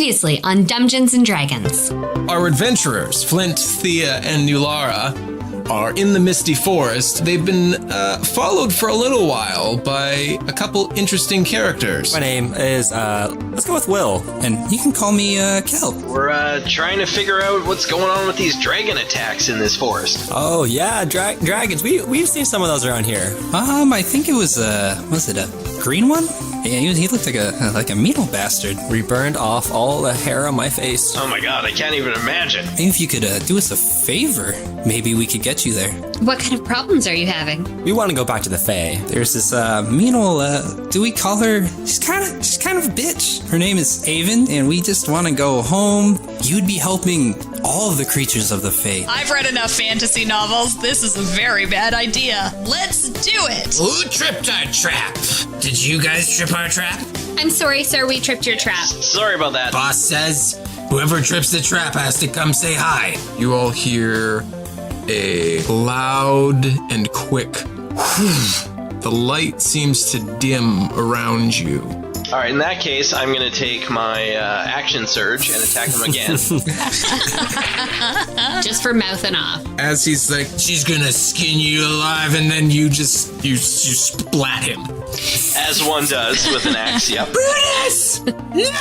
Previously on Dumbgeons and Dragons. Our adventurers, Flint, Thia, and Nulara, are in the Misty Forest. They've been followed for a little while by a couple interesting characters. My name is, let's go with Will, and you can call me, Kel. We're trying to figure out what's going on with these dragon attacks in this forest. Oh, yeah, dragons. We've seen some of those around here. I think it was it a green one? Yeah, he looked like a mean old bastard. We burned off all the hair on my face. Oh my god, I can't even imagine. Maybe if you could do us a favor, maybe we could get you there. What kind of problems are you having? We want to go back to the Fae. There's this mean old, do we call her? She's kind of a bitch. Her name is Avon, and we just want to go home. You'd be helping all of the creatures of the Fae. I've read enough fantasy novels. This is a very bad idea. Let's do it! Who tripped our trap? Did you guys trip our trap? I'm sorry, sir, we tripped your trap. Sorry about that. Boss says whoever trips the trap has to come say hi. You all hear a loud and quick the light seems to dim around you. Alright, in that case, I'm going to take my action surge and attack him again. Just for mouthing off. As he's like, She's gonna skin you alive and then you splat him. As one does with an axe, yep. Brutus! No!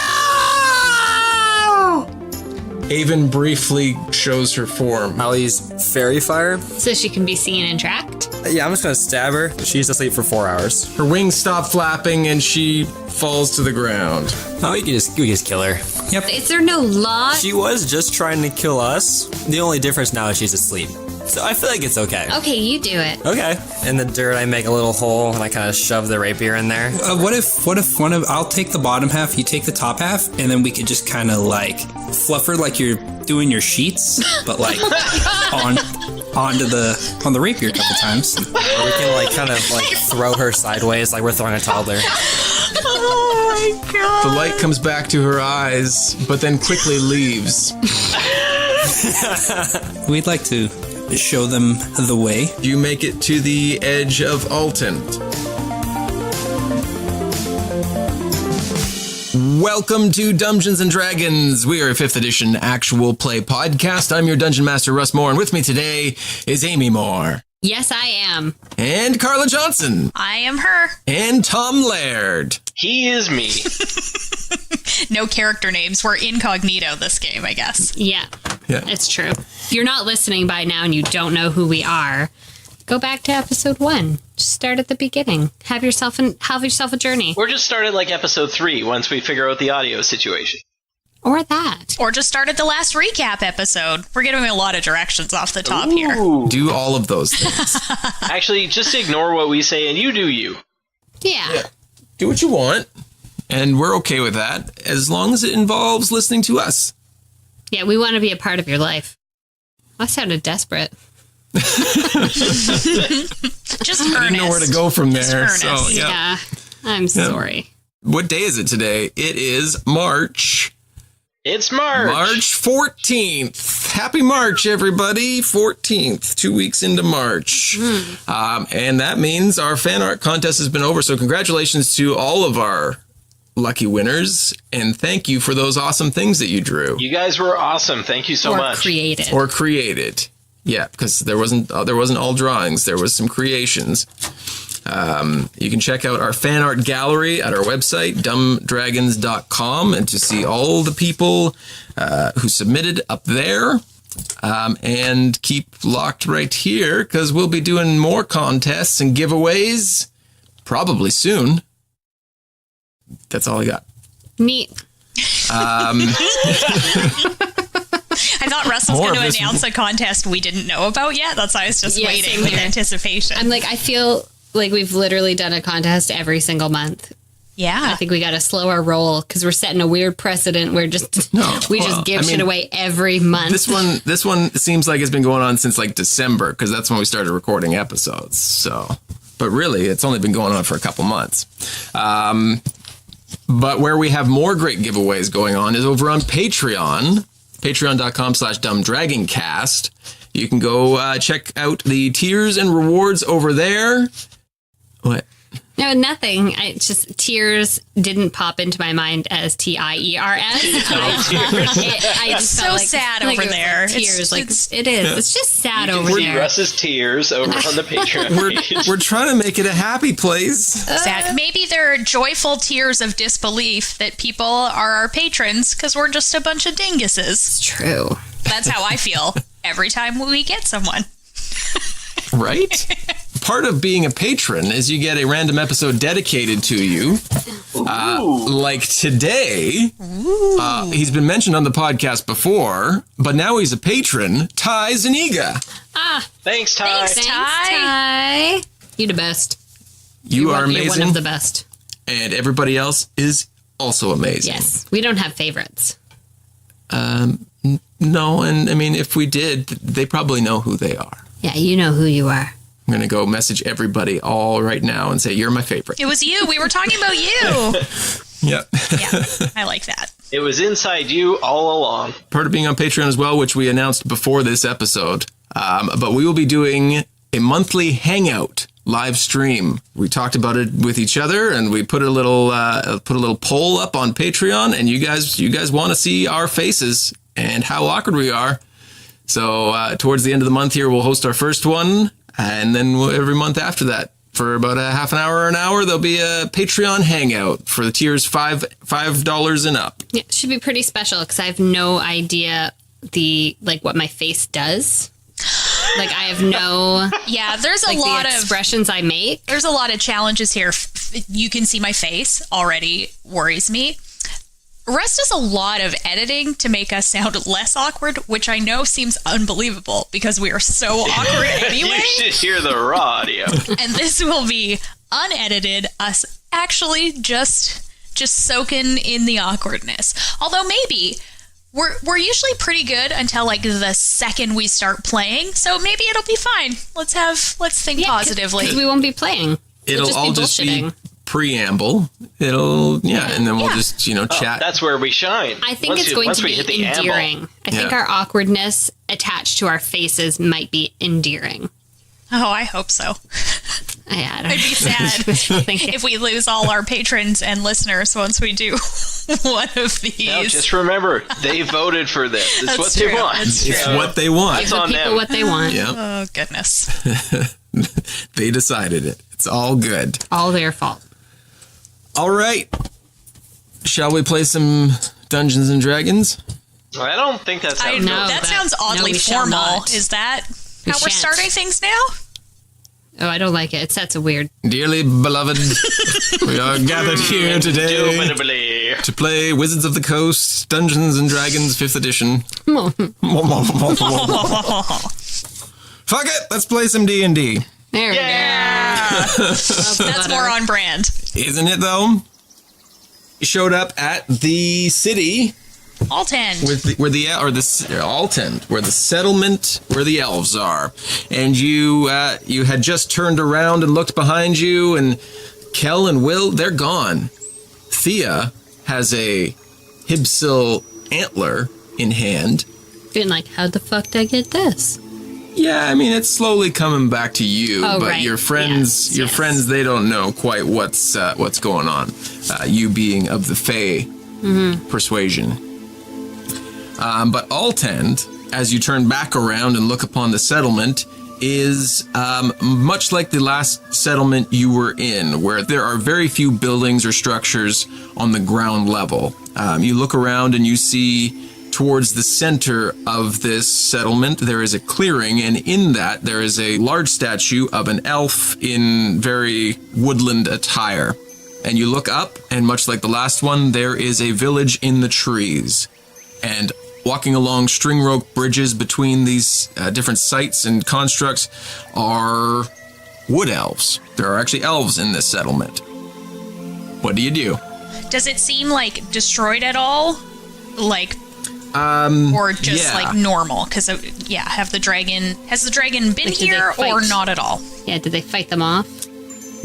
Avon briefly shows her form. I'll use fairy fire. So she can be seen and tracked? Yeah, I'm just gonna stab her. She's asleep for 4 hours. Her wings stop flapping and she falls to the ground. Oh, we can just kill her. Yep. Is there no law? She was just trying to kill us. The only difference now is she's asleep. So I feel like it's okay. Okay, you do it. Okay. In the dirt, I make a little hole and I kind of shove the rapier in there. What if I'll take the bottom half, you take the top half, and then we could just kind of like fluff her like you're doing your sheets, but like on the rapier a couple times. Or we can like kind of like throw her sideways like we're throwing a toddler. Oh my god! The light comes back to her eyes, but then quickly leaves. We'd like to show them the way. You make it to the edge of Altand. Welcome to Dumbgeons and Dragons. We are a 5th edition actual play podcast. I'm your Dungeon Master, Russ Moore, and with me today is Amy Moore. Yes, I am. And Carla Johnson. I am her. And Tom Laird. He is me. No character names. We're incognito this game, I guess. Yeah, it's true. If you're not listening by now and you don't know who we are, go back to episode 1. Just start at the beginning. Have yourself a journey. Or just start at like episode 3 once we figure out the audio situation. Or that. Or just start at the last recap episode. We're giving a lot of directions off the top here. Do all of those things. Actually, just ignore what we say and you do you. Yeah. Do what you want, and we're okay with that, as long as it involves listening to us. Yeah, we want to be a part of your life. I sounded desperate. Just earnest. I didn't know where to go from there. Just So, earnest. Yeah. I'm sorry. What day is it today? It is March. It's March. March 14th. Happy March, everybody. 14th. 2 weeks into March. And that means our fan art contest has been over. So congratulations to all of our lucky winners. And thank you for those awesome things that you drew. You guys were awesome. Thank you so much. Or created. Yeah, because there wasn't all drawings. There was some creations. You can check out our fan art gallery at our website, dumbdragons.com, and to see all the people who submitted up there. And keep locked right here, because we'll be doing more contests and giveaways probably soon. That's all I got. Neat. I thought Russ was going to announce a contest we didn't know about yet. That's why I was just waiting with anticipation. I'm like, I feel like we've literally done a contest every single month. Yeah. I think we got to slow our roll because we're setting a weird precedent where just give shit away every month. This one seems like it's been going on since like December, because that's when we started recording episodes. So, but really, it's only been going on for a couple months. But where we have more great giveaways going on is over on Patreon, patreon.com/dumbdragoncast. You can go check out the tiers and rewards over there. What? No, nothing. It's just tears didn't pop into my mind as TIERS. I just So felt sad like over it was there. Like tears, It's- it is. It's just sad You over can see there. Russ's tears over on the Patreon page. We're trying to make it a happy place. Sad. Maybe they're joyful tears of disbelief that people are our patrons because we're just a bunch of dinguses. It's true. That's how I feel every time we get someone. Right? Part of being a patron is you get a random episode dedicated to you. Like today, he's been mentioned on the podcast before, but now he's a patron, Ty Zaniga. Thanks, Ty. Thanks, Ty. You the best. You are You're one amazing, of the best. and everybody else is also amazing. Yes. We don't have favorites. No, and I mean, if we did, they probably know who they are. Yeah, you know who you are. I'm going to go message everybody all right now and say, you're my favorite. It was you. We were talking about you. Yep. Yeah, I like that. It was inside you all along. Part of being on Patreon as well, which we announced before this episode. But we will be doing a monthly hangout live stream. We talked about it with each other, and we put a little poll up on Patreon, and you guys want to see our faces and how awkward we are. So towards the end of the month here, we'll host our first one, and then every month after that, for about a half an hour or an hour, there'll be a Patreon hangout for the tiers $5 and up. Yeah, it should be pretty special because I have no idea what my face does. Like I have no Yeah, there's a like lot the of expressions I make. there's a lot of challenges here. You can see my face already worries me. Russ does a lot of editing to make us sound less awkward, which I know seems unbelievable because we are so awkward anyway. You should hear the raw audio. And this will be unedited, us actually just soaking in the awkwardness. Although maybe we're usually pretty good until like the second we start playing, so maybe it'll be fine. Let's think positively. 'Cause we won't be playing. It'll just all be just be bullshitting. preamble. And then we'll just chat. That's where we shine. I think it's going to be endearing. I think our awkwardness attached to our faces might be endearing. Oh, I hope so. Yeah, I don't I'd be sad if we lose all our patrons and listeners once we do one of these. Now, just remember, they voted for this. It's That's what true. they want. That's It's true. what they want. That's give on people them. what they want. Yeah, Oh, goodness. they decided it. It's all good. All their fault. All right. Shall we play some Dungeons and Dragons? I don't think that's how I it know No, that but- sounds oddly no, we shall formal. not. Is that We how we're shan't. starting things now? Oh, I don't like it. It sets a weird. Dearly beloved, we are gathered here today Indubitably. to play Wizards of the Coast Dungeons and Dragons 5th edition. Fuck it, let's play some D&D. There we Yeah. go. That's more on brand. Isn't it, though? You showed up at the city Altand. Altand, where the settlement, where the elves are, and you had just turned around and looked behind you, and Kel and Will, they're gone. Thia has a Hibsil antler in hand. Been like, how the fuck did I get this? Yeah, I mean it's slowly coming back to you, Oh, but right. your friends, Yes. they don't know quite what's going on. You being of the Fae persuasion. But Altand, as you turn back around and look upon the settlement, is much like the last settlement you were in, where there are very few buildings or structures on the ground level. You look around and you see towards the center of this settlement, there is a clearing, and in that there is a large statue of an elf in very woodland attire. And you look up, and much like the last one, there is a village in the trees. And walking along string rope bridges between these different sites and constructs are wood elves. There are actually elves in this settlement. What do you do? Does it seem like destroyed at all? Like, or just yeah. like normal? Because has the dragon been Like, did they here or fight? not at all? Yeah, did they fight them off?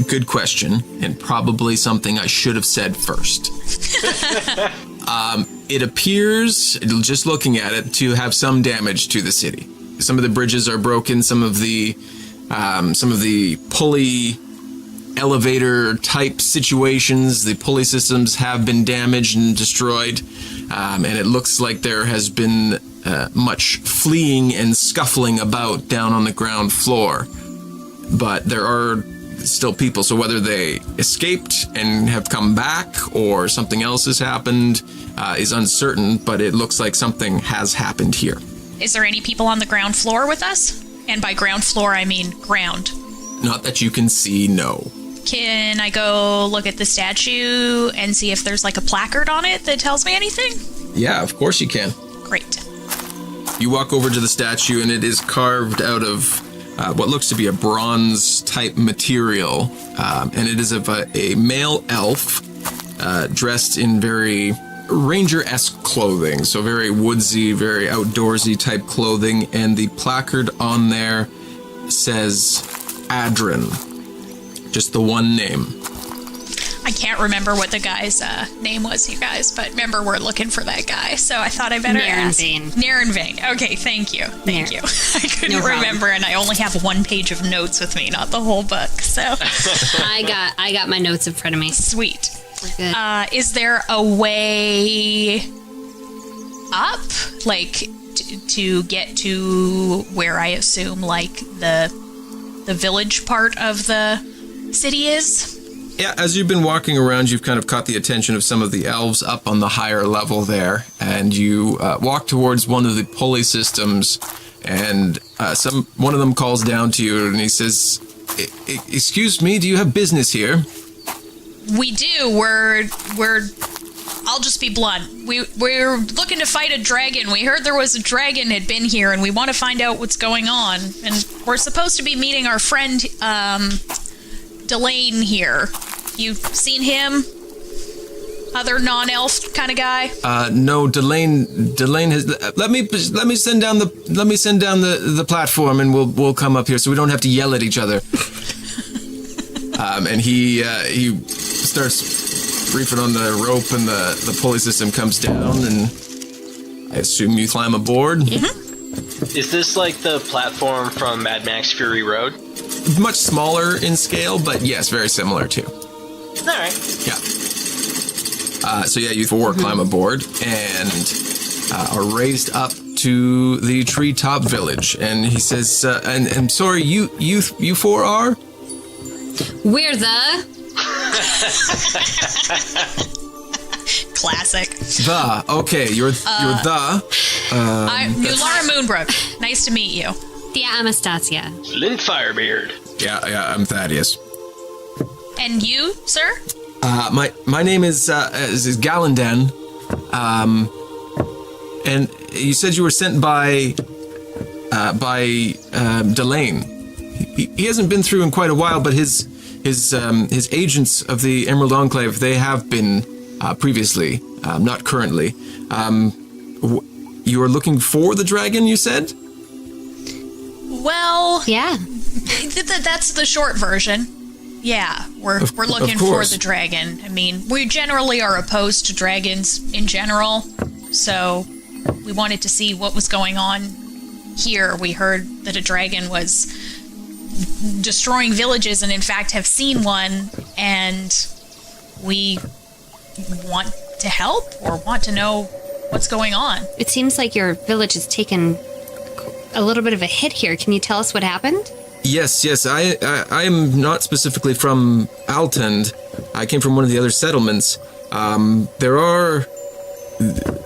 Good question, and probably something I should have said first. It appears, just looking at it, to have some damage to the city. Some of the bridges are broken. Some of the pulley elevator type situations. The pulley systems have been damaged and destroyed, and it looks like there has been much fleeing and scuffling about down on the ground floor. But there are still people, so whether they escaped and have come back or something else has happened is uncertain, but it looks like something has happened here. Is there any people on the ground floor with us? And by ground floor, I mean ground. Not that you can see, no. Can I go look at the statue and see if there's like a placard on it that tells me anything? Yeah, of course you can. Great. You walk over to the statue, and it is carved out of what looks to be a bronze-type material, and it is of a male elf dressed in very ranger-esque clothing, so very woodsy, very outdoorsy type clothing, and the placard on there says Adrin. Just the one name. I can't remember what the guy's name was, you guys, but remember, we're looking for that guy, so I thought I better ask. Narenvane. Okay, thank you. Thank you. I couldn't remember, and I only have 1 page of notes with me, not the whole book, so. I got my notes in front of me. Sweet. We're good. Is there a way up, like, to get to where I assume, like, the village part of the city is? Yeah, as you've been walking around, you've kind of caught the attention of some of the elves up on the higher level there, and you walk towards one of the pulley systems, and one of them calls down to you, and he says, "Excuse me, do you have business here?" We do. We're. I'll just be blunt. We're looking to fight a dragon. We heard there was a dragon had been here, and we want to find out what's going on. And we're supposed to be meeting our friend, Delaan here. You seen him? Other non-elf kind of guy? No, Delaan has. Let me send down the platform, and we'll come up here so we don't have to yell at each other. And he starts reefing on the rope, and the pulley system comes down, and I assume you climb aboard. Mm-hmm. Is this like the platform from Mad Max Fury Road? Much smaller in scale, but yes, very similar too. All right. Yeah. So yeah, you four climb aboard and are raised up to the treetop village. And he says, "And I'm sorry, you four are?" We're the Classic. Okay, you're the. I'm Nulara Moonbrook. Nice to meet you. Thia Anastasia. Flint Firebeard. Yeah, I'm Thaddeus. And you, sir? My name is Galandan. And you said you were sent by Delaan. He hasn't been through in quite a while, but his agents of the Emerald Enclave, they have been previously, not currently. You are looking for the dragon, you said? Well, Yeah. that's the short version. Yeah, we're looking for the dragon. I mean, we generally are opposed to dragons in general, so we wanted to see what was going on here. We heard that a dragon was destroying villages, and in fact have seen one, and we want to help or want to know what's going on. It seems like your village has taken a little bit of a hit here. Can you tell us what happened? Yes. I am not specifically from Altand. I came from one of the other settlements.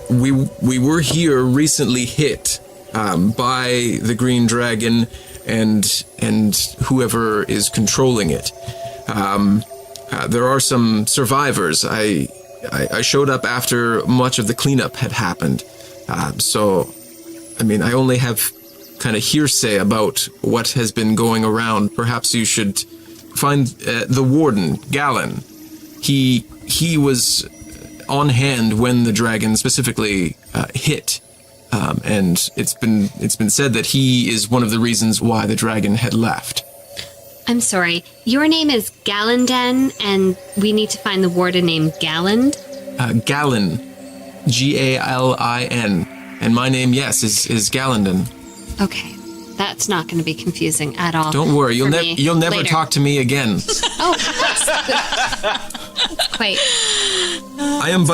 We were here recently hit by the green dragon and whoever is controlling it. There are some survivors. I showed up after much of the cleanup had happened. So, I mean, I only have kind of hearsay about what has been going around. Perhaps you should find the warden, Galen. He was on hand when the dragon specifically hit, and it's been said that he is one of the reasons why the dragon had left. I'm sorry. Your name is Galandan, and we need to find the warden named Galand? Galen. Galin. And my name, yes, is Galandan. Okay. That's not going to be confusing at all. Don't worry, you'll never later. talk to me again. Oh, quite. I am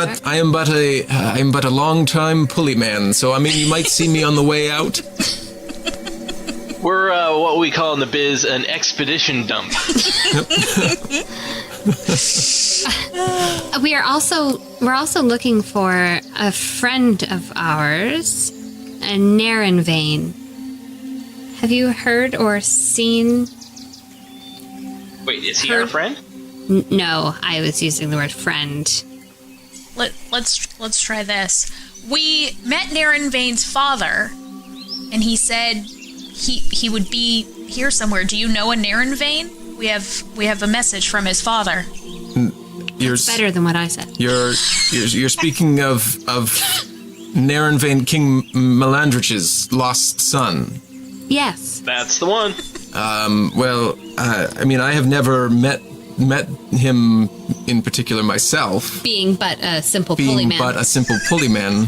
but a long-time pulley man, so I mean you might see me on the way out. We're what we call in the biz an expedition dump. We're also looking for a friend of ours, a Narenvane. Have you heard or seen? Wait, is he our friend? No, I was using the word friend. Let's try this. We met Narenvane's father, and he said he would be here somewhere. Do you know a Narenvane? We have a message from his father. Better than what I said. You're speaking of Narenvane King Melandrich's lost son. Yes. That's the one. Well, I mean, I have never met him in particular myself. Being but a simple pulley man.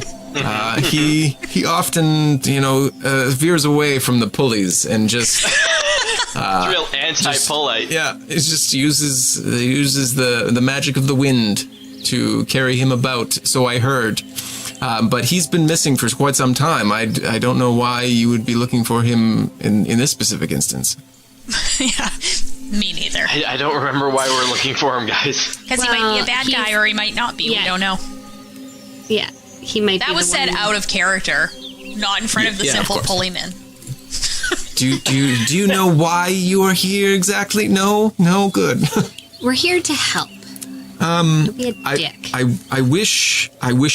He often, veers away from the pulleys and just Real anti-polite. Yeah, it just uses the magic of the wind to carry him about. So I heard. But he's been missing for quite some time. I don't know why you would be looking for him in this specific instance. Yeah, me neither. I don't remember why we're looking for him, guys. Because he might be a bad guy or he might not be. Yeah. We don't know. Yeah, he might be. That was said out of character, not in front of the Yeah, of simple course. pulleyman. Do you know why you are here exactly? No, good. We're here to help. Don't be a dick. I wish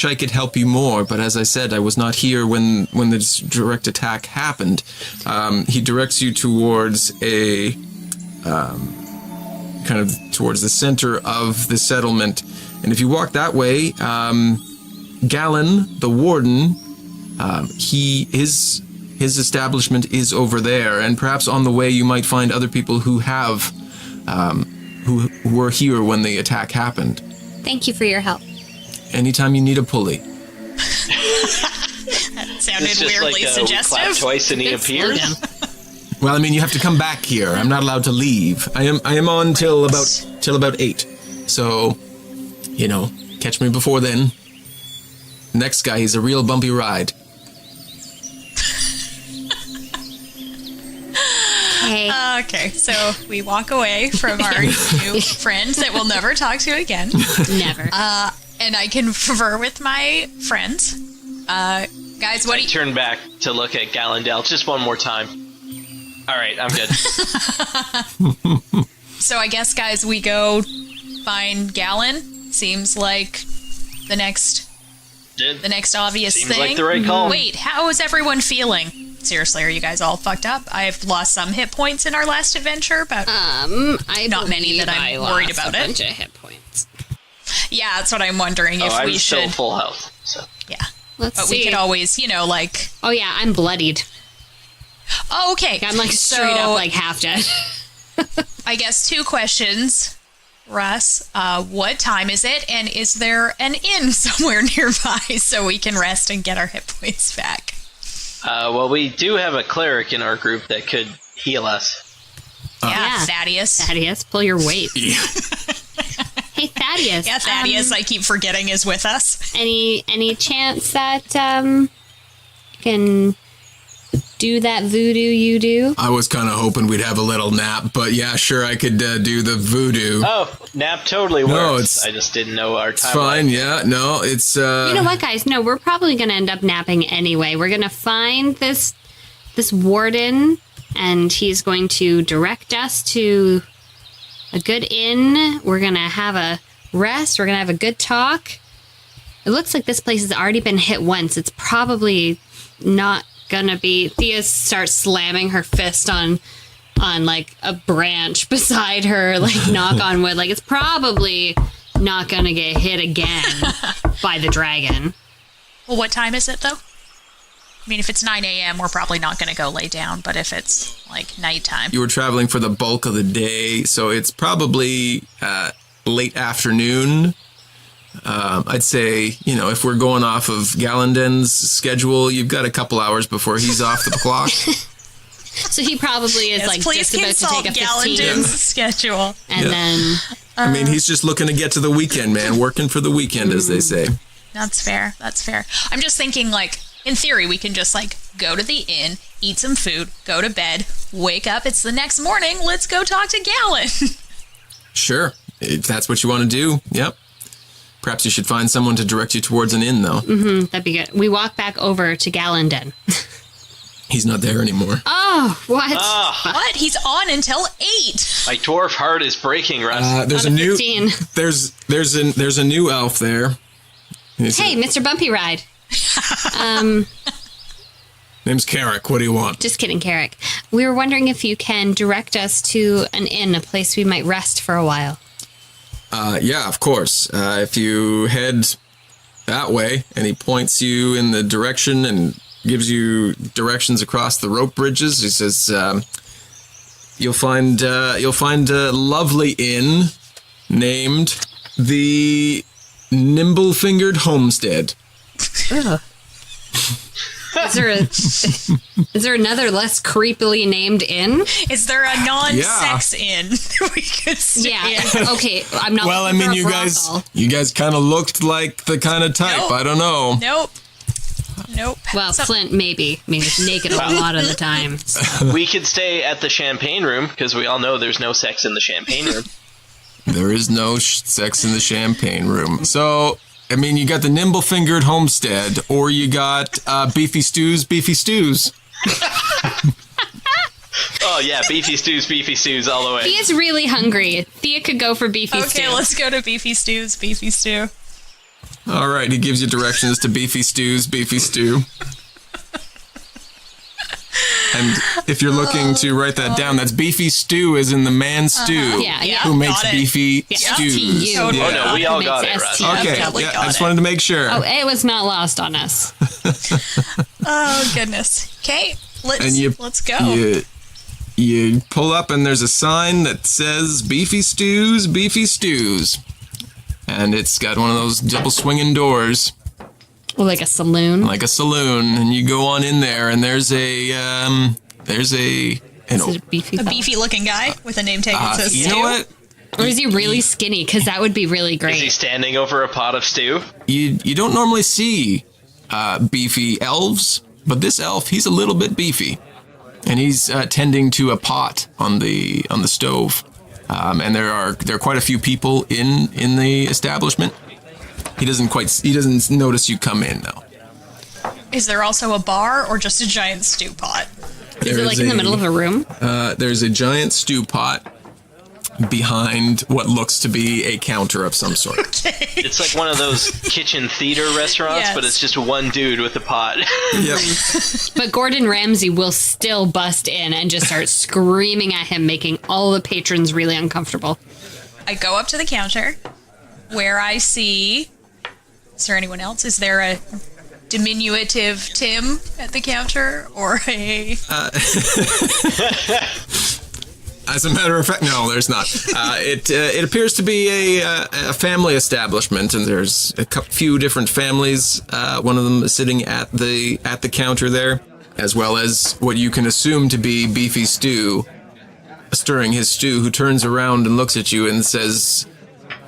I could help you more, but as I said, I was not here when this direct attack happened. He directs you towards towards the center of the settlement, and if you walk that way, Galen, the warden, his establishment is over there, and perhaps on the way you might find other people who have. Who were here when the attack happened. Thank you for your help. Anytime you need a pulley. That sounded It's just weirdly like we clap suggestive. twice and he Good appears. slogan. Well, I mean, you have to come back here. I'm not allowed to leave. I am on till about 8. So, catch me before then. Next guy, he's a real bumpy ride. Hey. Okay, so we walk away from our new friends that we'll never talk to again. Never. And I confer with my friends. Guys, what do you... Turn back to look at Gallandale just one more time. All right, I'm good. So I guess, guys, we go find Galen. Seems like the next obvious Seems thing. like the right call. Wait, how is everyone feeling? Seriously, are you guys all fucked up? I've lost some hit points in our last adventure, but not many that I'm worried about a it. bunch of hit points. Yeah, that's what I'm wondering if I'm we still should. full health. So Yeah, Let's but see. we could always, like. Oh yeah, I'm bloodied. Oh, okay. I'm like straight up like half dead. I guess 2 questions, Russ. What time is it, and is there an inn somewhere nearby so we can rest and get our hit points back? well, we do have a cleric in our group that could heal us. Yeah, Thaddeus. Thaddeus, pull your weight. Hey, Thaddeus. Yeah, Thaddeus, I keep forgetting is with us. Any chance that can do that voodoo you do? I was kind of hoping we'd have a little nap, but yeah, sure, I could do the voodoo. Oh, nap totally works. No, it's- I just didn't know our time. It's fine, yeah, no, it's... You know what, guys? No, we're probably going to end up napping anyway. We're going to find this warden, and he's going to direct us to a good inn. We're going to have a rest. We're going to have a good talk. It looks like this place has already been hit once. It's probably not going to be... Thea starts slamming her fist on like a branch beside her, like knock on wood. Like it's probably not going to get hit again by the dragon. Well, what time is it, though? I mean, if it's 9 a.m., we're probably not going to go lay down, but if it's, like, nighttime... You were traveling for the bulk of the day, so it's probably late afternoon. I'd say, if we're going off of Gallanden's schedule, you've got a couple hours before he's off the clock. So he probably is like please just about to consult take a 15. Gallandon's schedule. And then I mean, he's just looking to get to the weekend, man. Working for the weekend, as they say. That's fair. That's fair. I'm just thinking, like, in theory, we can just, like, go to the inn, eat some food, go to bed, wake up. It's the next morning. Let's go talk to Gallon. Sure. If that's what you want to do, yep. Perhaps you should find someone to direct you towards an inn, though. that'd be good. We walk back over to Gallandon. He's not there anymore. Oh, what? What? He's on until 8. My dwarf heart is breaking, Russ. There's On a a new 15. there's a new elf there. Hey, Mr. Bumpy Ride. Name's Carrick. What do you want? Just kidding, Carrick. We were wondering if you can direct us to an inn, a place we might rest for a while. Yeah, of course. If you head that way, and he points you in the direction and gives you directions across the rope bridges, he says, "You'll find a lovely inn named the Nimble-Fingered Homestead." Is there another less creepily named inn? Is there a non-sex inn we could stay in? Okay. I'm not. Well, I looking mean, for a you brothel. guys kind of looked like the kind of type. Nope. I don't know. Nope. Well, Flint maybe. I mean, he's naked a lot of the time. So. We could stay at the champagne room, because we all know there's no sex in the champagne room. There is no sex in the champagne room. So, I mean, you got the Nimble-Fingered Homestead, or you got Beefy Stews. Oh, yeah, beefy stews all the way. He is really hungry. Thea could go for beefy stew. Okay, let's go to Beefy Stew. All right, he gives you directions to Beefy Stew. And if you're looking to write that down, that's Beefy Stew as in the man stew Yeah. who makes got it. beefy STU. stews. Totally. Oh, no, we all got it, Makes Russ. STU. Okay, Totally yeah, got I just it. wanted to make sure. Oh, it was not lost on us. Oh, goodness. Okay, And let's go. You pull up and there's a sign that says Beefy Stews. And it's got one of those double swinging doors, Well, like a saloon. like a saloon. And you go on in there and there's a Is it a beefy A fella? beefy-looking guy with a name tag that says you know Stew. what? Or is he really skinny? Because that would be really Is he great. standing over a pot of stew? You don't normally see beefy elves, but this elf, he's a little bit beefy. And he's tending to a pot on the stove. And there are quite a few people in the establishment. He doesn't notice you come in though. Is there also a bar or just a giant stew pot? Is it like in the middle of a room? There's a giant stew pot behind what looks to be a counter of some sort. It's like one of those kitchen theater restaurants, Yes. but it's just one dude with a pot. Yep. But Gordon Ramsay will still bust in and just start screaming at him, making all the patrons really uncomfortable. I go up to the counter where I see... Is there anyone else? Is there a diminutive Tim at the counter or a... As a matter of fact, no, there's not. It appears to be a family establishment, and there's a few different families. One of them is sitting at the counter there, as well as what you can assume to be Beefy Stew, stirring his stew, who turns around and looks at you and says,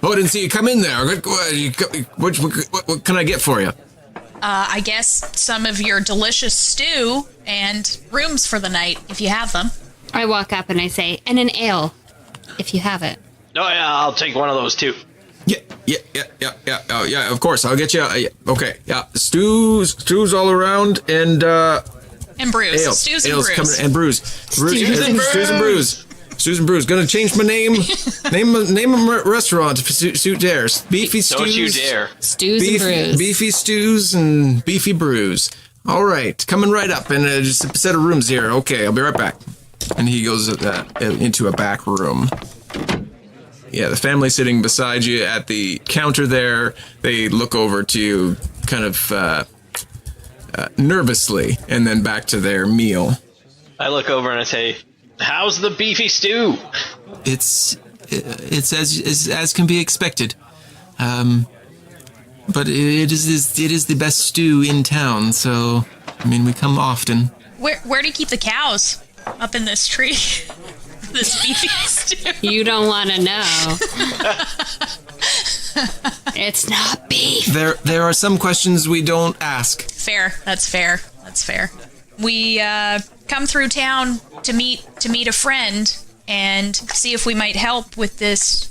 "Oh, I didn't see you come in there. What can I get for you?" I guess some of your delicious stew and rooms for the night, if you have them. I walk up and I say, and an ale, if you have it. Oh, yeah, I'll take one of those too. Yeah. Oh, yeah, of course. I'll get you. Okay, yeah. Stews all around, and And brews. ales. Stews and Ales brews. coming, and brews. Stews and brews. Gonna change my name. name a restaurant to suit theirs. Beefy Stews. Don't you dare. Stews and brews. Beefy Stews and Beefy Brews. All right, coming right up, and just a set of rooms here. Okay, I'll be right back. And he goes into a back room. Yeah, the family sitting beside you at the counter there, they look over to you kind of nervously, and then back to their meal. I look over and I say, "How's the beefy stew?" It's as can be expected. But it is the best stew in town, so I mean we come often. Where do you keep the cows? up in this tree? This beefy stew. You don't want to know. It's not beef. There are some questions we don't ask. Fair. That's fair. That's fair. We come through town to meet a friend and see if we might help with this,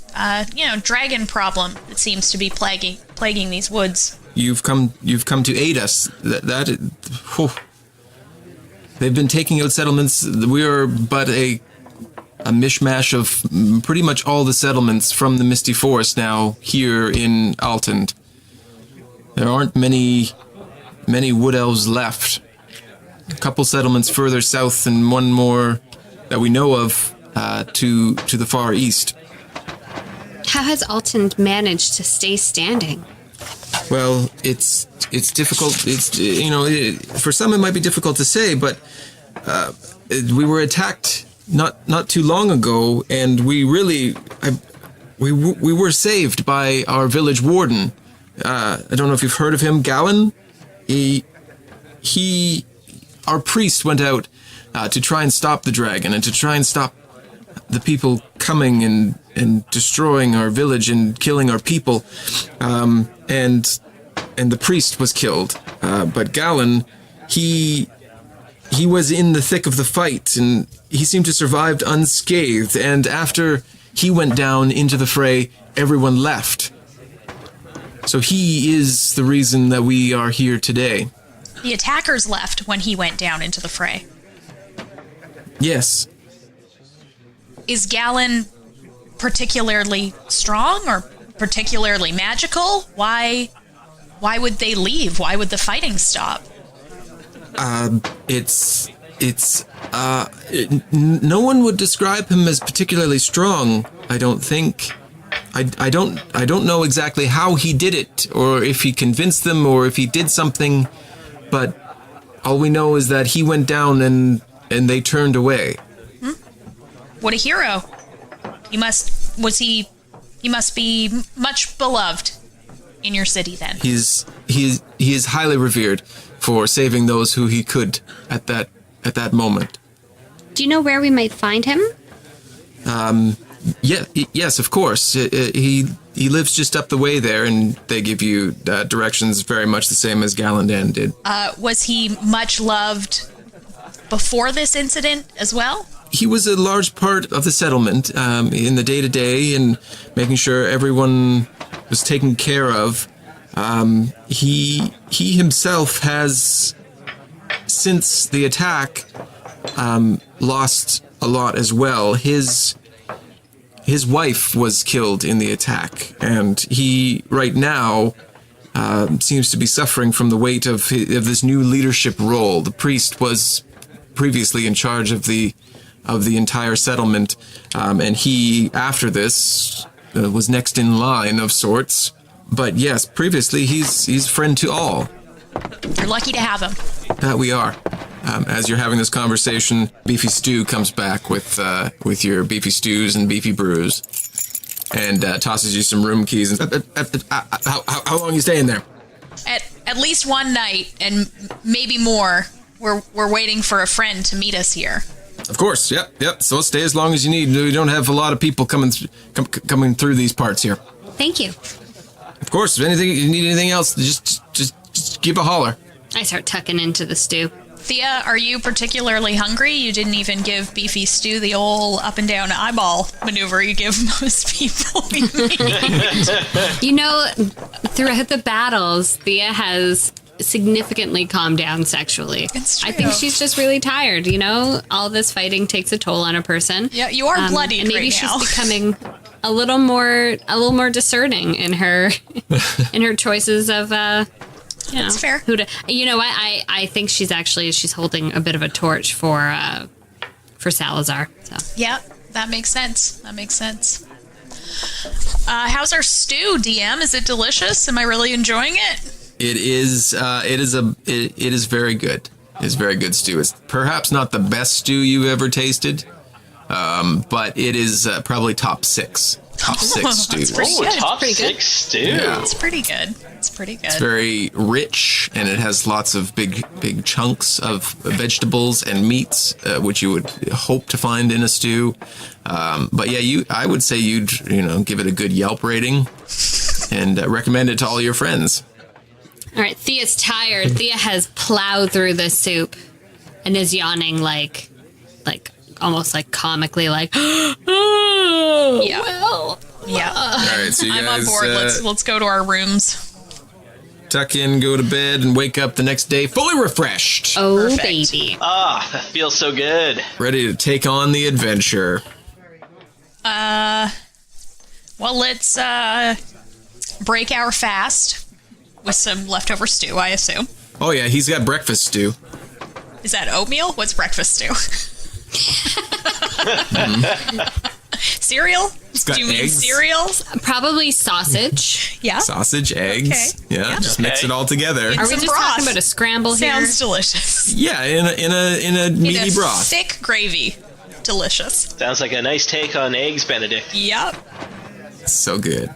dragon problem that seems to be plaguing these woods. You've come to aid us. They've been taking out settlements. We are but a mishmash of pretty much all the settlements from the Misty Forest now here in Altand. There aren't many wood elves left. A couple settlements further south and one more that we know of to the far east. How has Altand managed to stay standing? Well, it's difficult. For some it might be difficult to say, but we were attacked not too long ago, and we were saved by our village warden. I don't know if you've heard of him, Galen. Our priest went out to try and stop the dragon and to try and stop the people coming and destroying our village and killing our people. And the priest was killed. But Galen, he was in the thick of the fight, and he seemed to survive unscathed. And after he went down into the fray, everyone left. So he is the reason that we are here today. The attackers left when he went down into the fray. Yes. Is Galen particularly strong or particularly magical? Why would they leave? Why would the fighting stop? No one would describe him as particularly strong, I don't think. I don't know exactly how he did it, or if he convinced them, or if he did something, but all we know is that he went down and they turned away. What a hero. He must be much beloved in your city then. He is highly revered for saving those who he could at that moment. Do you know where we might find him? Yes, of course. He lives just up the way there, and they give you directions very much the same as Galandan did. Was he much loved before this incident as well? He was a large part of the settlement in the day-to-day and making sure everyone was taken care of. He himself has, since the attack, lost a lot as well. His wife was killed in the attack, and he, right now, seems to be suffering from the weight of this new leadership role. The priest was previously in charge of the entire settlement, and he, after this, was next in line of sorts. But yes, previously, he's a friend to all. You're lucky to have him. That we are. As you're having this conversation, Beefy Stew comes back with your beefy stews and beefy brews, and tosses you some room keys. And how long are you staying there? At least one night, and maybe more. We're waiting for a friend to meet us here. Of course. Yep. So stay as long as you need. We don't have a lot of people coming through these parts here. Thank you. Of course. If you need anything else, just give a holler. I start tucking into the stew. Thia, are you particularly hungry? You didn't even give Beefy Stew the old up and down eyeball maneuver you give most people. Throughout the battles, Thia has significantly calmed down sexually. It's true. I think she's just really tired. All this fighting takes a toll on a person. Yeah, you are bloodied and maybe right she's now. becoming a little more discerning in her choices of That's fair. who to. I think she's holding a bit of a torch for Salazar. So. Yeah, that makes sense. How's our stew, DM? Is it delicious? Am I really enjoying it? It is. It is very good. It's very good stew. It's perhaps not the best stew you've ever tasted, but it is probably top 6. top 6 stews. pretty Oh, good. top pretty good. 6 stew. Yeah. It's pretty good. It's pretty good. It's very rich, and it has lots of big chunks of vegetables and meats, which you would hope to find in a stew. But yeah, I would say you'd give it a good Yelp rating, and recommend it to all your friends. All right, Thia's tired. Thia has plowed through the soup and is yawning like almost like comically like, oh, Yeah. well. Yeah. All right, so you I'm guys on board. Let's go to our rooms. tuck in, go to bed, and wake up the next day fully refreshed, Oh, Perfect. baby. Ah, that feels so good. ready to take on the adventure. Well, let's break our fast with some leftover stew, I assume. Oh yeah, he's got breakfast stew. Is that oatmeal? What's breakfast stew? Cereal? got Do you mean eggs. cereals? Probably sausage. Yeah. Sausage, eggs. Okay. Yeah, just mix it all together. Are we Some just broth. talking about a scramble here? Sounds delicious. Yeah, in a meaty In a broth. thick gravy. Delicious. Sounds like a nice take on eggs Benedict. Yep. So good.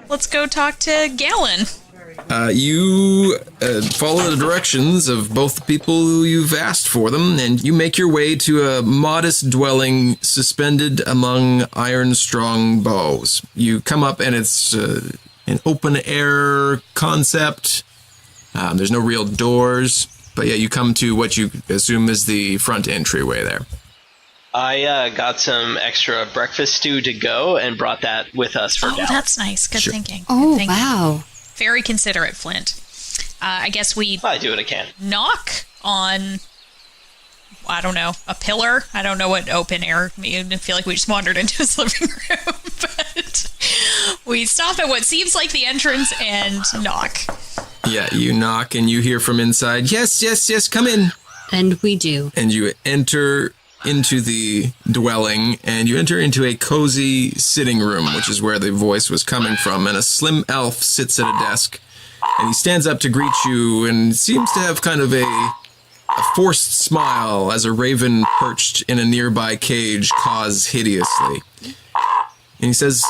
Let's go talk to Galen. You follow the directions of both the people who you've asked for them, and you make your way to a modest dwelling suspended among iron-strong boughs. You come up, and it's an open-air concept. There's no real doors, but yeah, you come to what you assume is the front entryway there. I got some extra breakfast stew to go and brought that with us for Oh, Dal. that's nice. Good thinking. Oh, Good thinking. wow. Very considerate, Flint. I guess we I do what I can. knock on, I don't know, a pillar. I don't know what open air means. I feel like we just wandered into his living room. But we stop at what seems like the entrance and knock. Yeah, you knock, and you hear from inside, yes, yes, yes, come in. And we do. And you enter into the dwelling, and you enter into a cozy sitting room, which is where the voice was coming from, and a slim elf sits at a desk, and he stands up to greet you and seems to have kind of a forced smile as a raven perched in a nearby cage caws hideously. And he says,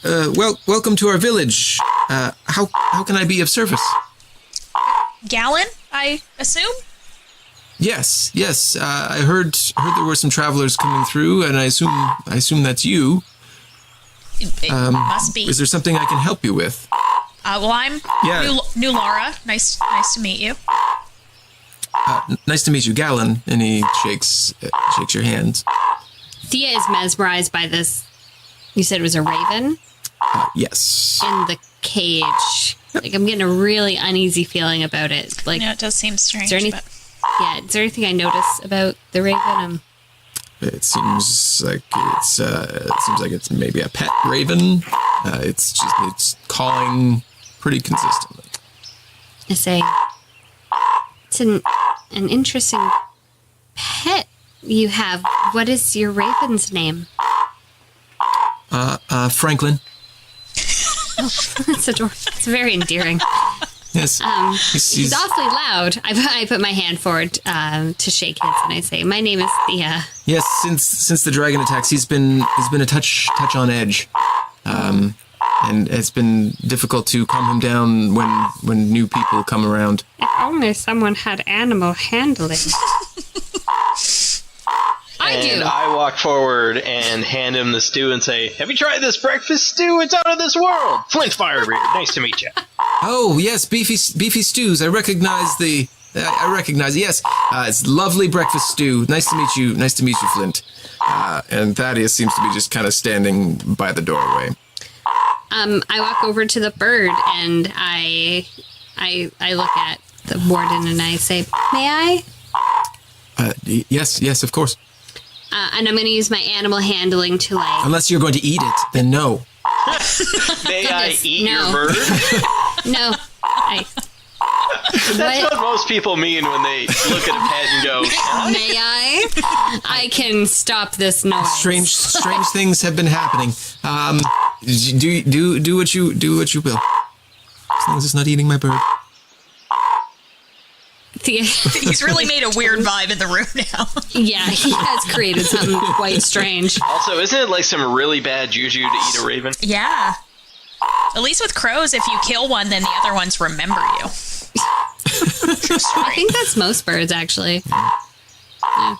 welcome to our village. How can I be of service? Galen, I assume? Yes. I heard there were some travelers coming through, and I assume that's you. It must be. Is there something I can help you with? Well, I'm Nulara. Nice to meet you. Nice to meet you, Galen. And he shakes your hands. Thia is mesmerized by this. You said it was a raven Yes. in the cage. Like, I'm getting a really uneasy feeling about it. Like, Yeah, it does seem strange. is there any, but yeah, is there anything I notice about the raven? It seems like it's maybe a pet raven. It's calling pretty consistently. I say, it's an interesting pet you have. What is your raven's name? Franklin. That's adorable. It's very endearing. Yes. He's awfully loud. I put my hand forward to shake his, and I say, "My name is Thia." Yes. Since the dragon attacks, he's been a touch on edge, and it's been difficult to calm him down when new people come around. If only someone had animal handling. I do. And I walk forward and hand him the stew and say, "Have you tried this breakfast stew? It's out of this world." Flint Firebreather, nice to meet you. Oh yes, beefy stews. I recognize. Yes, it's lovely breakfast stew. Nice to meet you. Nice to meet you, Flint. And Thaddeus seems to be just kind of standing by the doorway. I walk over to the bird and I look at the warden and I say, "May I?" Yes, of course. And I'm going to use my animal handling to like. Unless you're going to eat it, then no. May I Goodness, eat no. your bird? No, That's what most people mean when they look at a pet and go, May I? I can stop this noise. Strange things have been happening. Do what you will. As long as it's not eating my bird. Thea, He's really made a weird vibe in the room now. yeah, he has created something quite strange. Also, isn't it like some really bad juju to eat a raven? Yeah. At least with crows, if you kill one, then the other ones remember you. I think that's most birds, actually. Yeah.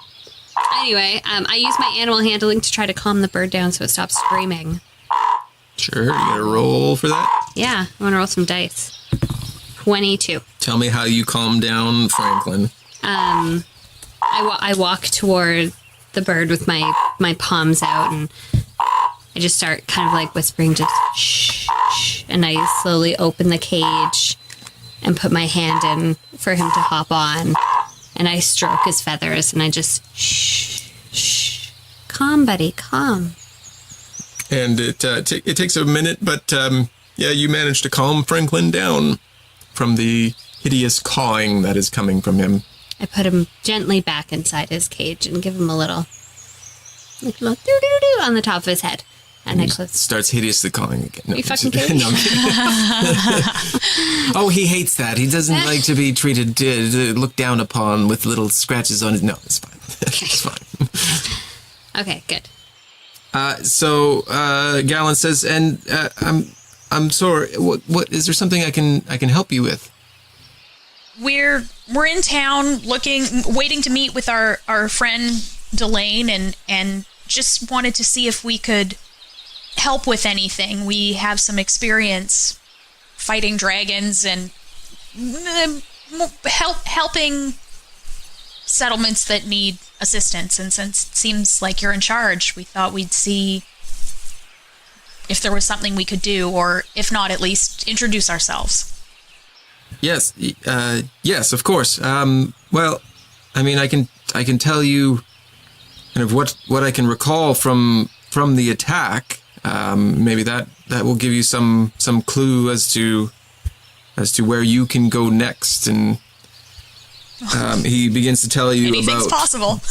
Anyway, I use my animal handling to try to calm the bird down so it stops screaming. Sure, you got to roll for that? Yeah, I want to roll some dice. 22. Tell me how you calm down Franklin. I walk toward the bird with my palms out, and I just start kind of like whispering, just shh, shh, and I slowly open the cage and put my hand in for him to hop on, and I stroke his feathers, and I just shh, shh, calm, buddy, calm. And it takes a minute, but yeah, you manage to calm Franklin down from the hideous cawing that is coming from him. I put him gently back inside his cage and give him a little doo-doo-doo on the top of his head. And I close. Starts hideously cawing again. No, You fucking no, kidding? I'm kidding. Oh, he hates that. He doesn't like to be treated, looked down upon with little scratches on his... No, it's fine. It's fine. Okay, good. So Gallon says, and I'm sorry. What is there something I can help you with? We're in town waiting to meet with our friend Delaan and just wanted to see if we could help with anything. We have some experience fighting dragons and helping settlements that need assistance. And since it seems like you're in charge, we thought we'd see if there was something we could do, or if not, at least introduce ourselves. Yes, yes, of course. Well, I mean, I can tell you kind of what I can recall from the attack. Maybe that will give you some clue as to where you can go next. And he begins to tell you Anything's about possible.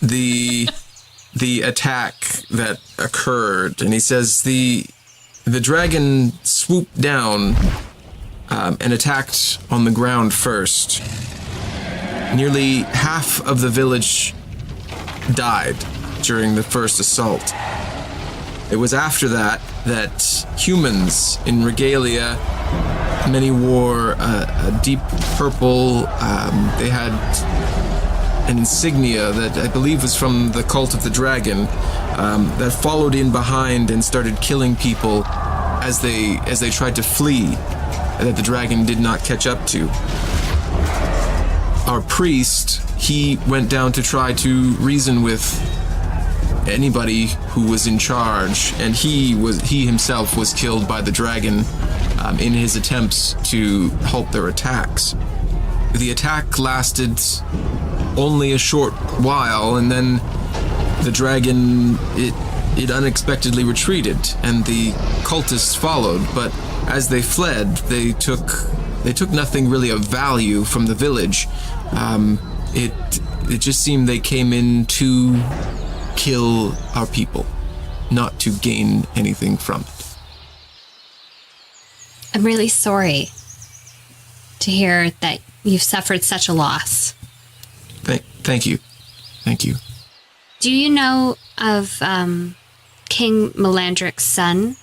the attack that occurred, and he says the dragon swooped down and attacked on the ground first. Nearly half of the village died during the first assault. It was after that humans in regalia, many wore a deep purple, they had an insignia that I believe was from the cult of the dragon, that followed in behind and started killing people as they tried to flee, that the dragon did not catch up to. Our priest, he went down to try to reason with anybody who was in charge, and he himself was killed by the dragon in his attempts to halt their attacks. The attack lasted only a short while, and then the dragon it unexpectedly retreated, and the cultists followed. But as they fled, they took nothing really of value from the village. It just seemed they came in to kill our people, not to gain anything from it. I'm really sorry to hear that you've suffered such a loss. Thank you. Thank you. Do you know of King Melandric's son?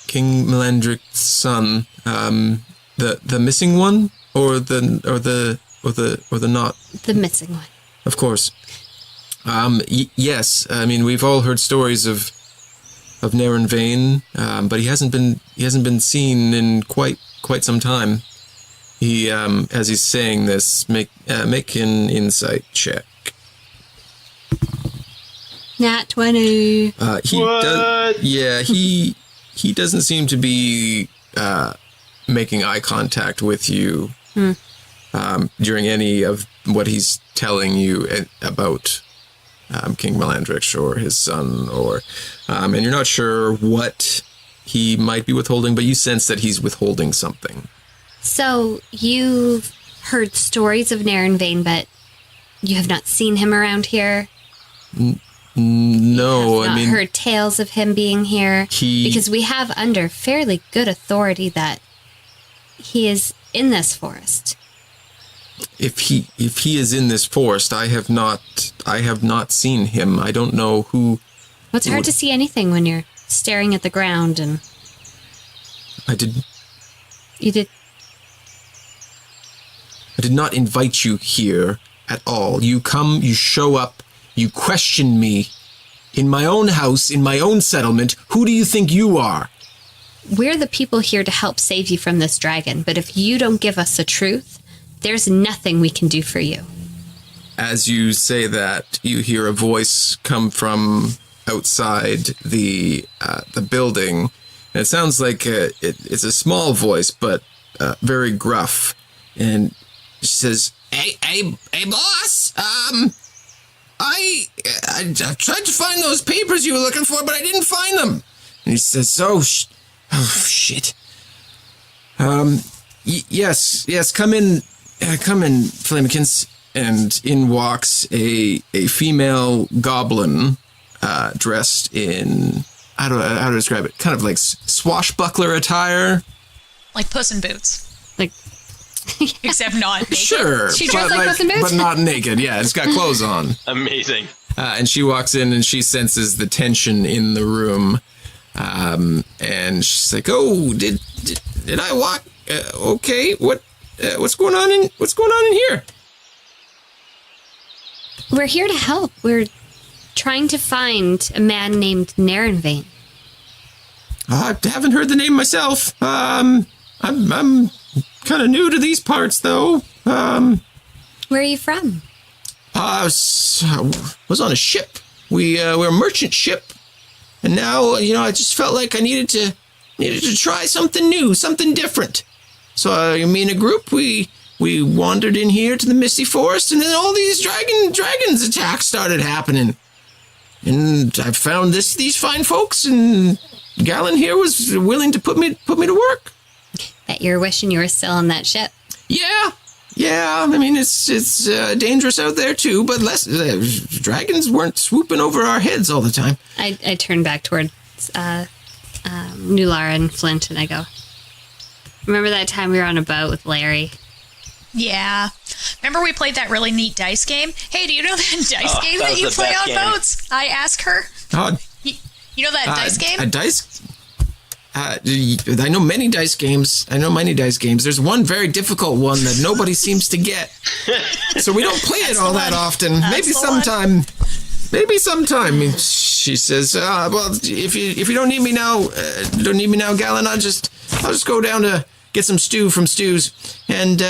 King Melandric's son, the missing one, or the not? The missing one. Of course. Yes. I mean, we've all heard stories of Naren Vane, but he hasn't been seen in quite some time. He, as he's saying this, make an insight check. Nat 20. He doesn't seem to be making eye contact with you during any of what he's telling you about King Melandrich or his son, and you're not sure what he might be withholding, but you sense that he's withholding something. So you've heard stories of Naren Vane, but you have not seen him around here? No, I mean, heard tales of him being here, because we have under fairly good authority that he is in this forest. If he is in this forest, I have not seen him. I don't know who. Well, it's hard to see anything when you're staring at the ground, and you did. I did not invite you here at all. You come, you show up, you question me in my own house, in my own settlement. Who do you think you are? We're the people here to help save you from this dragon, but if you don't give us the truth, there's nothing we can do for you. As you say that, you hear a voice come from outside the building. And it sounds like it's a small voice, but very gruff. And she says, "Hey, boss. I tried to find those papers you were looking for, but I didn't find them." And he says, "Oh shit. Yes. Come in, Flamekins." And in walks a female goblin, dressed in, how to describe it? Kind of like swashbuckler attire. Like Puss in Boots. Like, Except not naked. Sure, She dressed like Puss in Boots? but not naked. Yeah, it's got clothes on. Amazing. And she walks in and she senses the tension in the room, and she's like, "Oh, did I walk? Okay, what's going on in here?" we're here to help. We're trying to find a man named Narenvain. I haven't heard the name myself. I'm kind of new to these parts, though. Where are you from? I was on a ship. We're a merchant ship, and now I just felt like I needed to try something new, something different. So me and a group, we wandered in here to the Misty Forest, and then all these dragons attacks started happening. And I found these fine folks, and Galen here was willing to put me to work. Bet you're wishing you were still on that ship. Yeah. I mean, it's dangerous out there too, but less dragons weren't swooping over our heads all the time. I turn back towards Nulara and Flint, and I go, "Remember that time we were on a boat with Larry?" Yeah. Remember we played that really neat dice game? Hey, do you know that dice game that you was the play best on game. boats? I ask her. You know that dice game? A dice? I know many dice games. There's one very difficult one that nobody seems to get. So we don't play it all that often. Maybe sometime. She says, "Well, if you don't need me now, Galen, I'll just go down to get some stew from Stews, and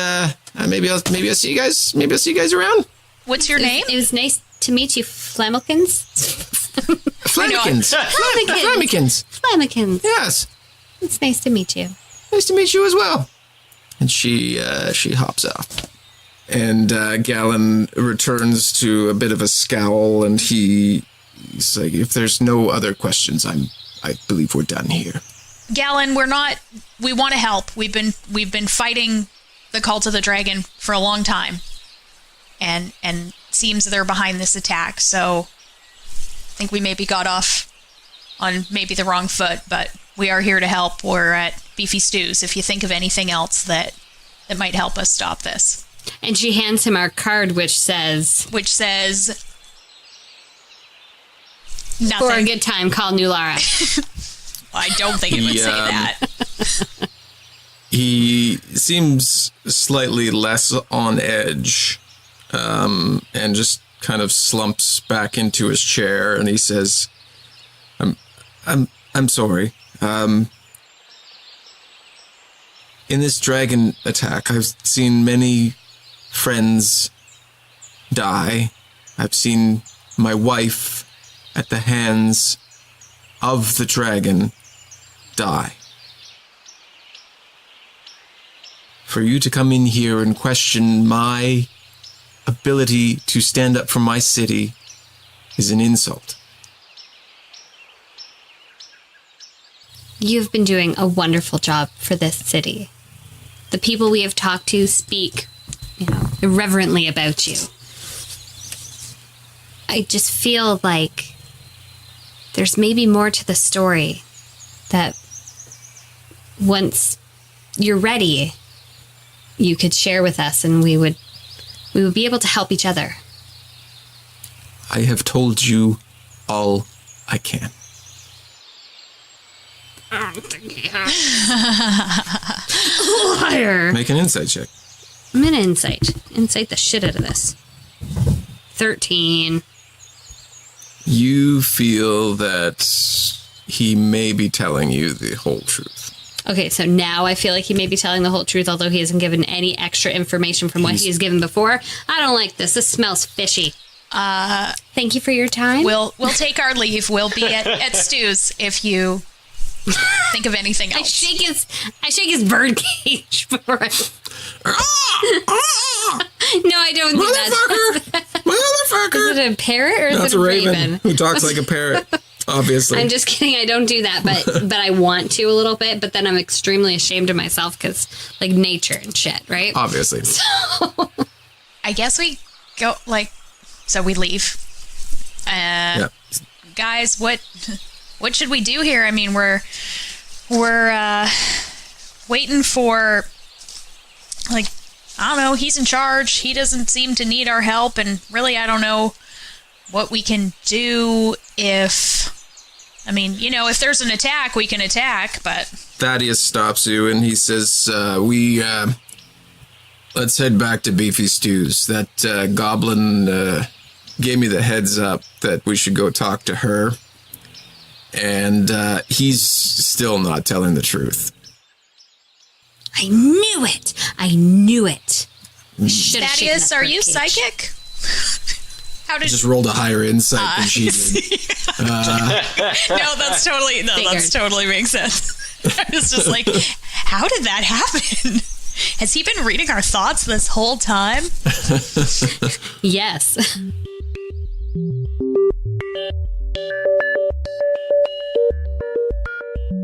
maybe I'll see you guys. Maybe I'll see you guys around." What's your name? It was nice to meet you, Flamekins. Flamekins. Yes. It's nice to meet you. Nice to meet you as well. And she hops off. And Galen returns to a bit of a scowl, and he's like, "If there's no other questions, I believe we're done here." Galen, we want to help. We've been fighting the Cult of the Dragon for a long time. And seems they're behind this attack, so I think we maybe got off on maybe the wrong foot, but we are here to help. We're at Beefy Stews if you think of anything else that might help us stop this. And she hands him our card, which says, nothing. "For a good time, call Nulara." I don't think it would say that. He seems slightly less on edge, and just kind of slumps back into his chair, and he says, I'm sorry. In this dragon attack, I've seen many friends die. I've seen my wife at the hands of the dragon die. For you to come in here and question my ability to stand up for my city is an insult. You've been doing a wonderful job for this city. The people we have talked to speak, irreverently about you. I just feel like there's maybe more to the story, that once you're ready, you could share with us, and we would we would be able to help each other. I have told you all I can. Liar. Make an insight check. I'm gonna insight the shit out of this. 13. You feel that he may be telling you the whole truth. Okay, so now I feel like he may be telling the whole truth, although he hasn't given any extra information from what he has given before. I don't like this. This smells fishy. Thank you for your time. We'll take our leave. We'll be at Stu's if you think of anything I else. shake his bird cage before I... No, I don't do that. Motherfucker! Is it a parrot or No, is it's it a a raven who talks like a parrot, obviously. I'm just kidding. I don't do that, but I want to a little bit, but then I'm extremely ashamed of myself because, like, nature and shit, right? Obviously. I guess we go, so we leave. Yeah. Guys, what should we do here? I mean, we're waiting for, I don't know, he's in charge. He doesn't seem to need our help, and really I don't know what we can do if there's an attack, we can attack, but... Thaddeus stops you and he says, let's head back to Beefy Stews. That goblin gave me the heads up that we should go talk to her. And he's still not telling the truth. I knew it. Thaddeus, are you psychic? How did Just rolled a higher insight than she did. That totally makes sense. I was just like, how did that happen? Has he been reading our thoughts this whole time? Yes.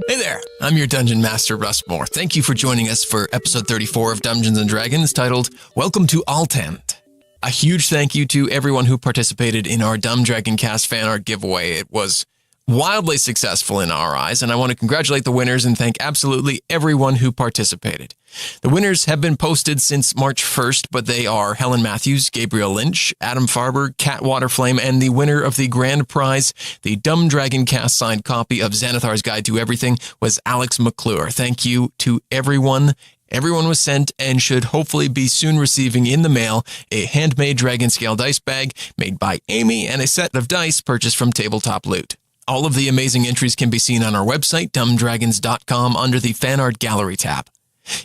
Hey there, I'm your Dungeon Master, Russ Moore. Thank you for joining us for episode 34 of Dungeons & Dragons, titled Welcome to Altand. A huge thank you to everyone who participated in our Dumb Dragon Cast fan art giveaway. It was wildly successful in our eyes, and I want to congratulate the winners and thank absolutely everyone who participated. The winners have been posted since March 1st, but they are Helen Matthews, Gabriel Lynch, Adam Farber, Cat Waterflame, and the winner of the grand prize, the Dumb Dragon Cast signed copy of Xanathar's Guide to Everything, was Alex McClure. Thank you to everyone. Everyone was sent and should hopefully be soon receiving in the mail a handmade dragon scale dice bag made by Amy and a set of dice purchased from Tabletop Loot. All of the amazing entries can be seen on our website, dumbdragons.com, under the Fan Art Gallery tab.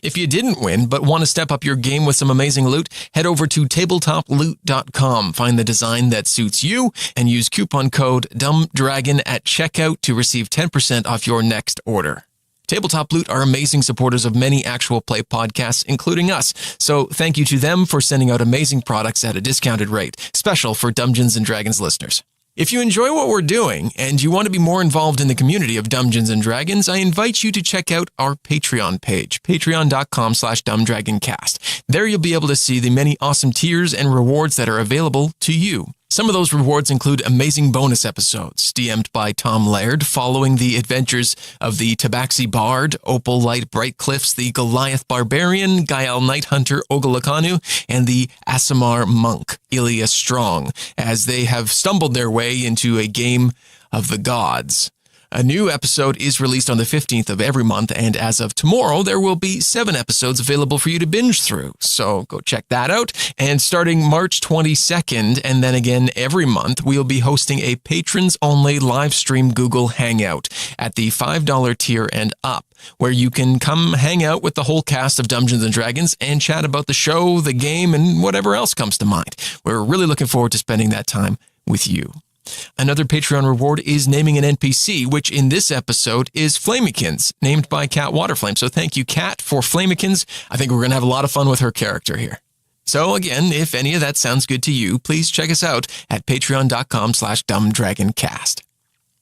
If you didn't win, but want to step up your game with some amazing loot, head over to tabletoploot.com, find the design that suits you, and use coupon code DUMBDRAGON at checkout to receive 10% off your next order. Tabletop Loot are amazing supporters of many actual play podcasts, including us, so thank you to them for sending out amazing products at a discounted rate, special for Dungeons & Dragons listeners. If you enjoy what we're doing and you want to be more involved in the community of Dungeons & Dragons, I invite you to check out our Patreon page, patreon.com/dumbdragoncast. There you'll be able to see the many awesome tiers and rewards that are available to you. Some of those rewards include amazing bonus episodes, DM'd by Tom Laird, following the adventures of the Tabaxi Bard, Opal Light Brightcliffs, the Goliath Barbarian, Gael Night Hunter Ogolakanu, and the Asimar Monk, Ilya Strong, as they have stumbled their way into a game of the gods. A new episode is released on the 15th of every month, and as of tomorrow, there will be 7 episodes available for you to binge through. So go check that out. And starting March 22nd, and then again every month, we'll be hosting a patrons-only live stream Google Hangout at the $5 tier and up, where you can come hang out with the whole cast of Dungeons & Dragons and chat about the show, the game, and whatever else comes to mind. We're really looking forward to spending that time with you. Another Patreon reward is naming an NPC, which in this episode is Flamikins, named by Cat Waterflame. So thank you, Cat, for Flamikins. I think we're going to have a lot of fun with her character here. So again, if any of that sounds good to you, please check us out at patreon.com/dumbdragoncast.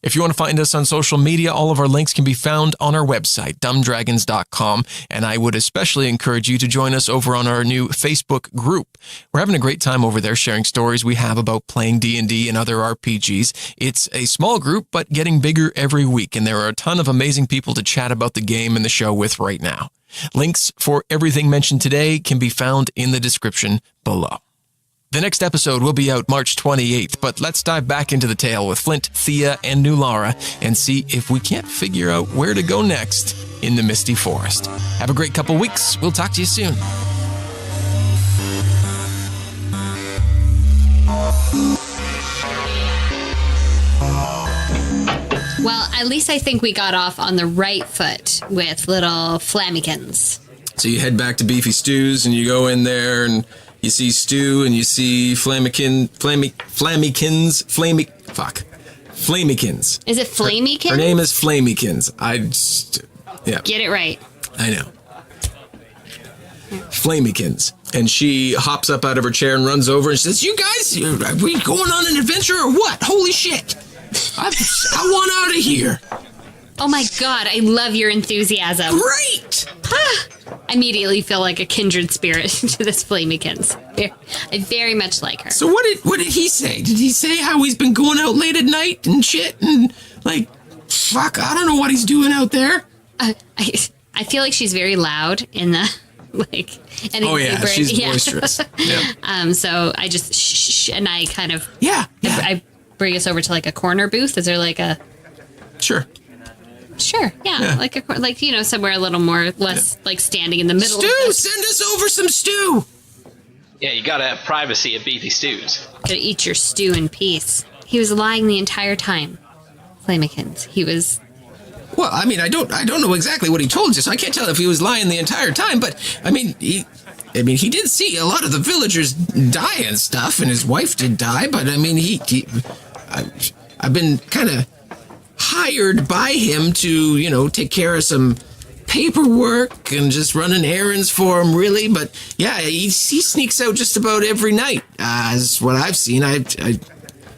If you want to find us on social media, all of our links can be found on our website, dumbdragons.com, and I would especially encourage you to join us over on our new Facebook group. We're having a great time over there sharing stories we have about playing D&D and other RPGs. It's a small group, but getting bigger every week, and there are a ton of amazing people to chat about the game and the show with right now. Links for everything mentioned today can be found in the description below. The next episode will be out March 28th, but let's dive back into the tale with Flint, Thia, and Nulara and see if we can't figure out where to go next in the Misty Forest. Have a great couple weeks. We'll talk to you soon. Well, at least I think we got off on the right foot with little Flammykins. So you head back to Beefy Stew's and you go in there and you see Stew and you see Flammykins. Is it Flamykins? Her name is Flamykins. Yeah. Get it right. I know. Flamykins. And she hops up out of her chair and runs over and says, "You guys, are we going on an adventure or what? Holy shit. I want out of here." Oh my god, I love your enthusiasm. Great! I immediately feel like a kindred spirit to this Flamykins. I very much like her. So what did he say? Did he say how he's been going out late at night and shit and like, fuck, I don't know what he's doing out there. I feel like she's very loud in the like. Oh yeah, she's boisterous. Yeah. So I just shh, and I kind of I bring us over to like a corner booth. Is there like a? Sure. Sure. Yeah. Like you know, somewhere a little more less like standing in the middle. Stew, send us over some stew. Yeah, you gotta have privacy at Beefy Stews. Gotta eat your stew in peace. He was lying the entire time. Flamykins. He was. Well, I mean, I don't know exactly what he told you, so I can't tell if he was lying the entire time. But I mean, he did see a lot of the villagers die and stuff, and his wife did die. But I mean, I've been kind of hired by him to, you know, take care of some paperwork and just running errands for him, really. But yeah, he sneaks out just about every night, is what I've seen. I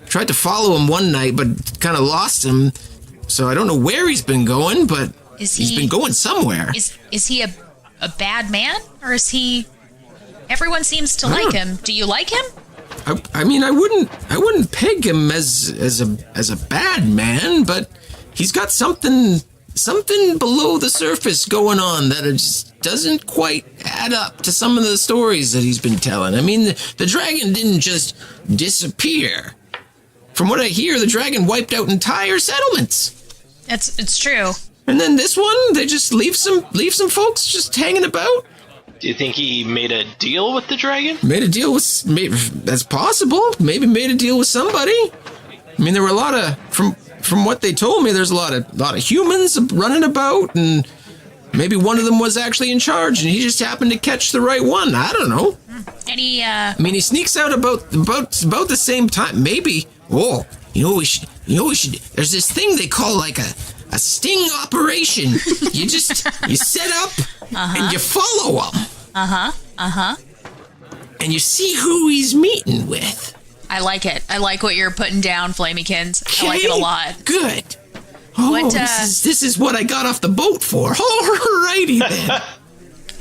tried to follow him one night, but kind of lost him. So I don't know where he's been going, but he's been going somewhere. Is he a bad man, or is he? Everyone seems to like him. Do you like him? I mean, I wouldn't peg him as a bad man, but he's got something below the surface going on that it just doesn't quite add up to some of the stories that he's been telling. I mean, the dragon didn't just disappear. From what I hear, the dragon wiped out entire settlements. It's true. And then this one, they just leave some folks just hanging about. Do you think he made a deal with the dragon? Made a deal with... that's possible. Maybe made a deal with somebody. I mean, there were a lot of... From what they told me, there's a lot of humans running about, and maybe one of them was actually in charge, and he just happened to catch the right one. I don't know. Any, I mean, he sneaks out about the same time. Maybe... Oh, you know what we should... There's this thing they call like a sting operation. You set up and you follow him. And you see who he's meeting with. I like it. I like what you're putting down, Flamykins. I like it a lot. Good. Oh, this is what I got off the boat for. Alrighty then.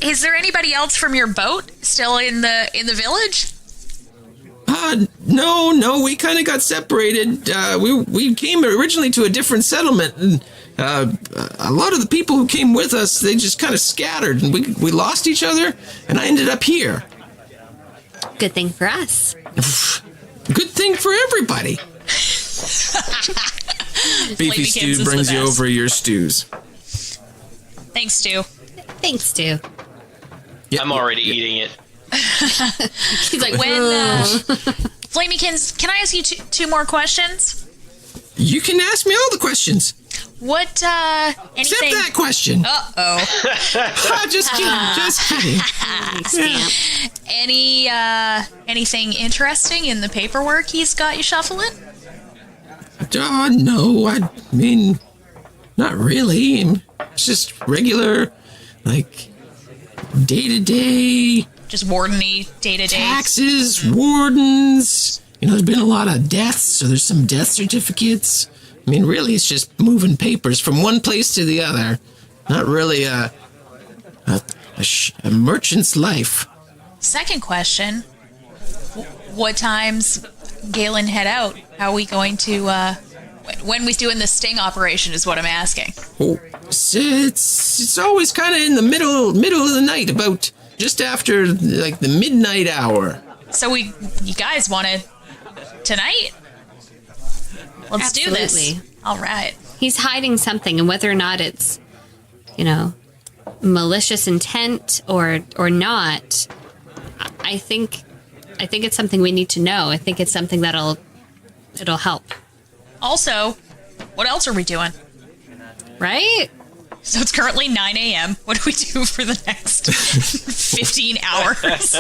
Is there anybody else from your boat still in the village? No, we kind of got separated. We came originally to a different settlement, and a lot of the people who came with us, they just kind of scattered, and we lost each other, and I ended up here. Good thing for us. Good thing for everybody. Beefy Stew brings you over your stews. Thanks, Stu. Thanks, Stu. Yep, I'm already eating it. He's like, Flamykins, can I ask you two more questions? You can ask me all the questions. What, anything... Except that question. Uh-oh. Just kidding. Anything interesting in the paperwork he's got you shuffling? No, I mean, not really. It's just regular, like, day-to-day... Just warden-y, day-to-day? Taxes, wardens... You know, there's been a lot of deaths, so there's some death certificates. I mean, really, it's just moving papers from one place to the other. Not really a merchant's life. Second question. What times Galen head out? How are we going to, when we doing the sting operation is what I'm asking. Oh, it's always kind of in the middle of the night, about just after, like, the midnight hour. So you guys want to tonight? Let's do this. Absolutely. All right. He's hiding something, and whether or not it's, malicious intent or not, I think it's something we need to know. I think it's something it'll help. Also, what else are we doing? Right? So it's currently 9 a.m. What do we do for the next 15 hours?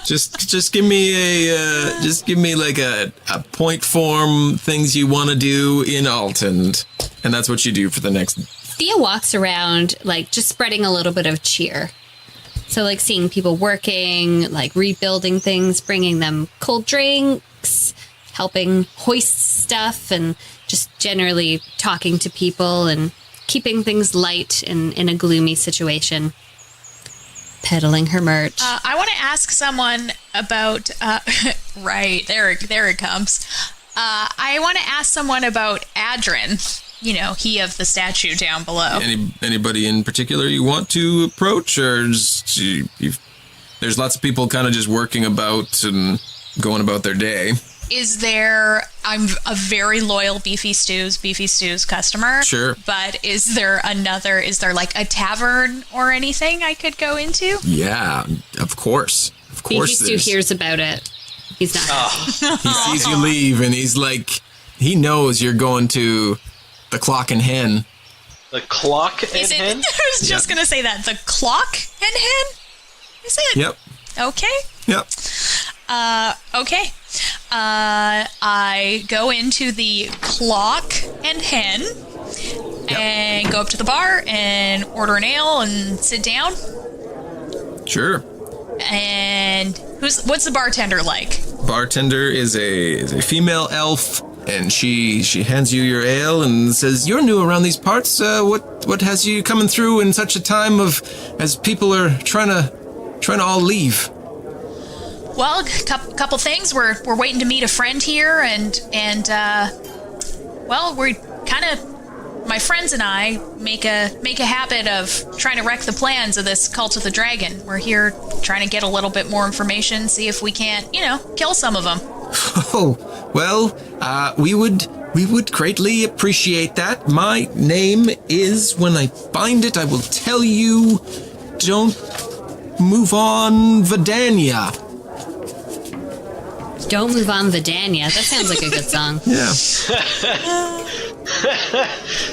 Just give me like a point form things you want to do in Altand, and that's what you do for the next. Thia walks around, like, just spreading a little bit of cheer. So, like, seeing people working, like, rebuilding things, bringing them cold drinks, helping hoist stuff, and just generally talking to people and keeping things light in a gloomy situation. Peddling her merch. I want to ask someone about... right, there it comes. I want to ask someone about Adrin. He of the statue down below. Anybody in particular you want to approach, or there's lots of people kind of just working about and going about their day. I'm a very loyal Beefy Stews customer. Sure. But is there like a tavern or anything I could go into? Yeah, of course. Beefy Stew hears about it. He's not happy. He sees you leave, and he's like, he knows you're going to the Clock and Hen. The Clock and Hen? I was just going to say that. The Clock and Hen? Is it? Yep. Okay. Yep. Okay. I go into the Clock and Hen and go up to the bar and order an ale and sit down. Sure. And what's the bartender like? Bartender is a female elf, and she hands you your ale and says, "You're new around these parts. What has you coming through in such a time as people are trying to all leave?" Well, couple things. We're waiting to meet a friend here, and we're kind of, my friends and I make a habit of trying to wreck the plans of this cult of the dragon. We're here trying to get a little bit more information, see if we can't, kill some of them. Oh, well, we would greatly appreciate that. My name is, when I find it, I will tell you. Don't move on, Vidania. Don't Move on, Vidania. That sounds like a good song. Yeah.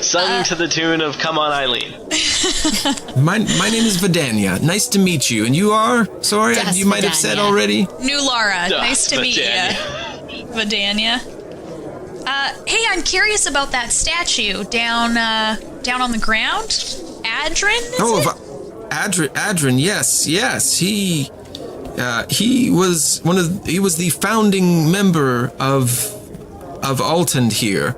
Sung to the tune of Come On, Eileen. My name is Vidania. Nice to meet you. And you are? Sorry, Just you might have said already. Nulara. Nice to meet Vidania. you. Vidania. Hey, I'm curious about that statue down on the ground. Adrin, is it? Adrin, yes. He was the founding member of Altand here.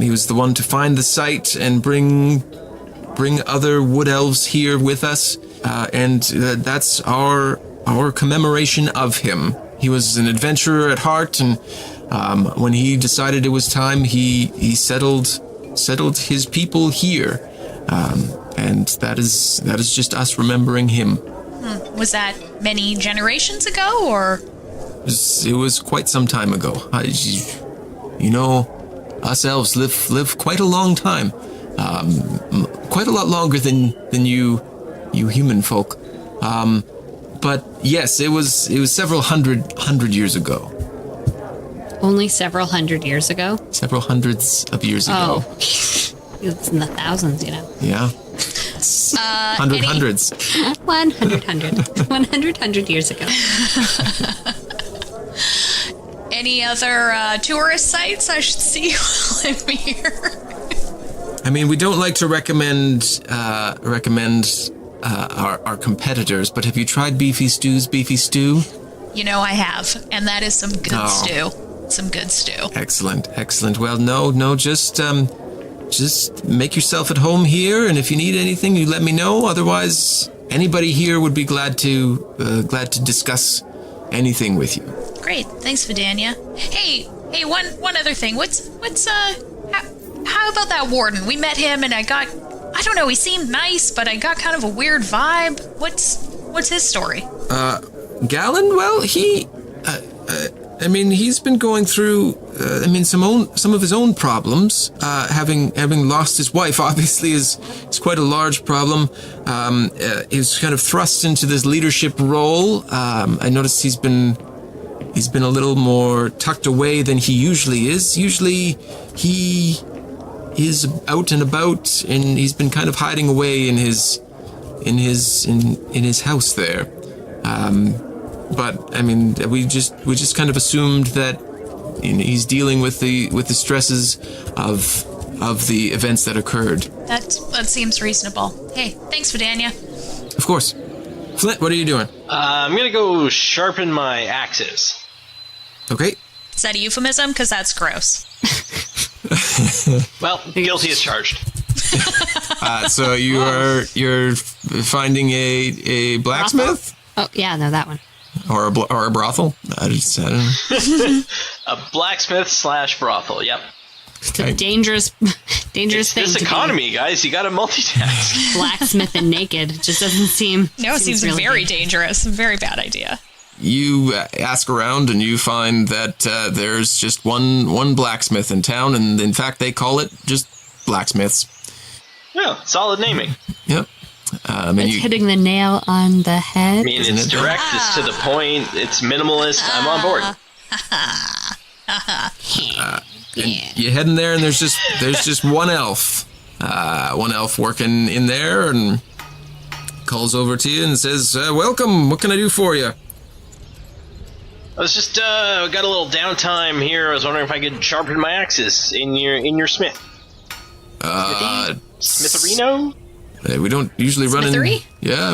He was the one to find the site and bring other wood elves here with us, and that's our commemoration of him. He was an adventurer at heart, and when he decided it was time, he settled his people here, and that is just us remembering him. Was that many generations ago, or? It was quite some time ago. Us elves live quite a long time, quite a lot longer than you human folk. But yes, it was several hundred years ago. Only several hundred years ago? Several hundreds of years ago. Oh, it's in the thousands, Yeah. Hundreds. 100 years ago. Any other tourist sites I should see while I'm here? I mean, we don't like to recommend our competitors, but have you tried Beefy Stew? I have, and that is some good stew. Some good stew. Excellent. Well, no, just make yourself at home here, and if you need anything, you let me know. Otherwise, anybody here would be glad to discuss anything with you. Great, thanks, Vidania. Hey, one other thing. What's how about that warden? We met him, and I don't know. He seemed nice, but I got kind of a weird vibe. What's his story? Galen? Well, I mean, he's been going through, some of his own problems. Having lost his wife, obviously, is quite a large problem. He's kind of thrust into this leadership role. I noticed he's been a little more tucked away than he usually is. Usually, he is out and about, and he's been kind of hiding away in his house there. But I mean, we just kind of assumed that he's dealing with the stresses of the events that occurred. That seems reasonable. Hey, thanks, Vidania. Of course. Flint, what are you doing? I'm gonna go sharpen my axes. Okay. Is that a euphemism? Because that's gross. Well, guilty as charged. So you're finding a blacksmith? Oh, yeah, no, that one. Or a brothel? I don't know. A blacksmith / brothel. Yep. It's a dangerous thing This to economy, guys. You got to multitask. be blacksmith and naked. It just doesn't seem. No, it seems really very good. dangerous. Very bad idea. You ask around and you find that there's just one blacksmith in town, and in fact they call it just blacksmiths. Yeah, solid naming. Yep. It's hitting the nail on the head. I mean, it's direct, it's to the point, it's minimalist. I'm on board. And you head in there, and there's just one elf working in there, and calls over to you and says, "Welcome. What can I do for you?" I was just got a little downtime here. I was wondering if I could sharpen my axes in your smith. Smitherino? We don't usually run Smithery?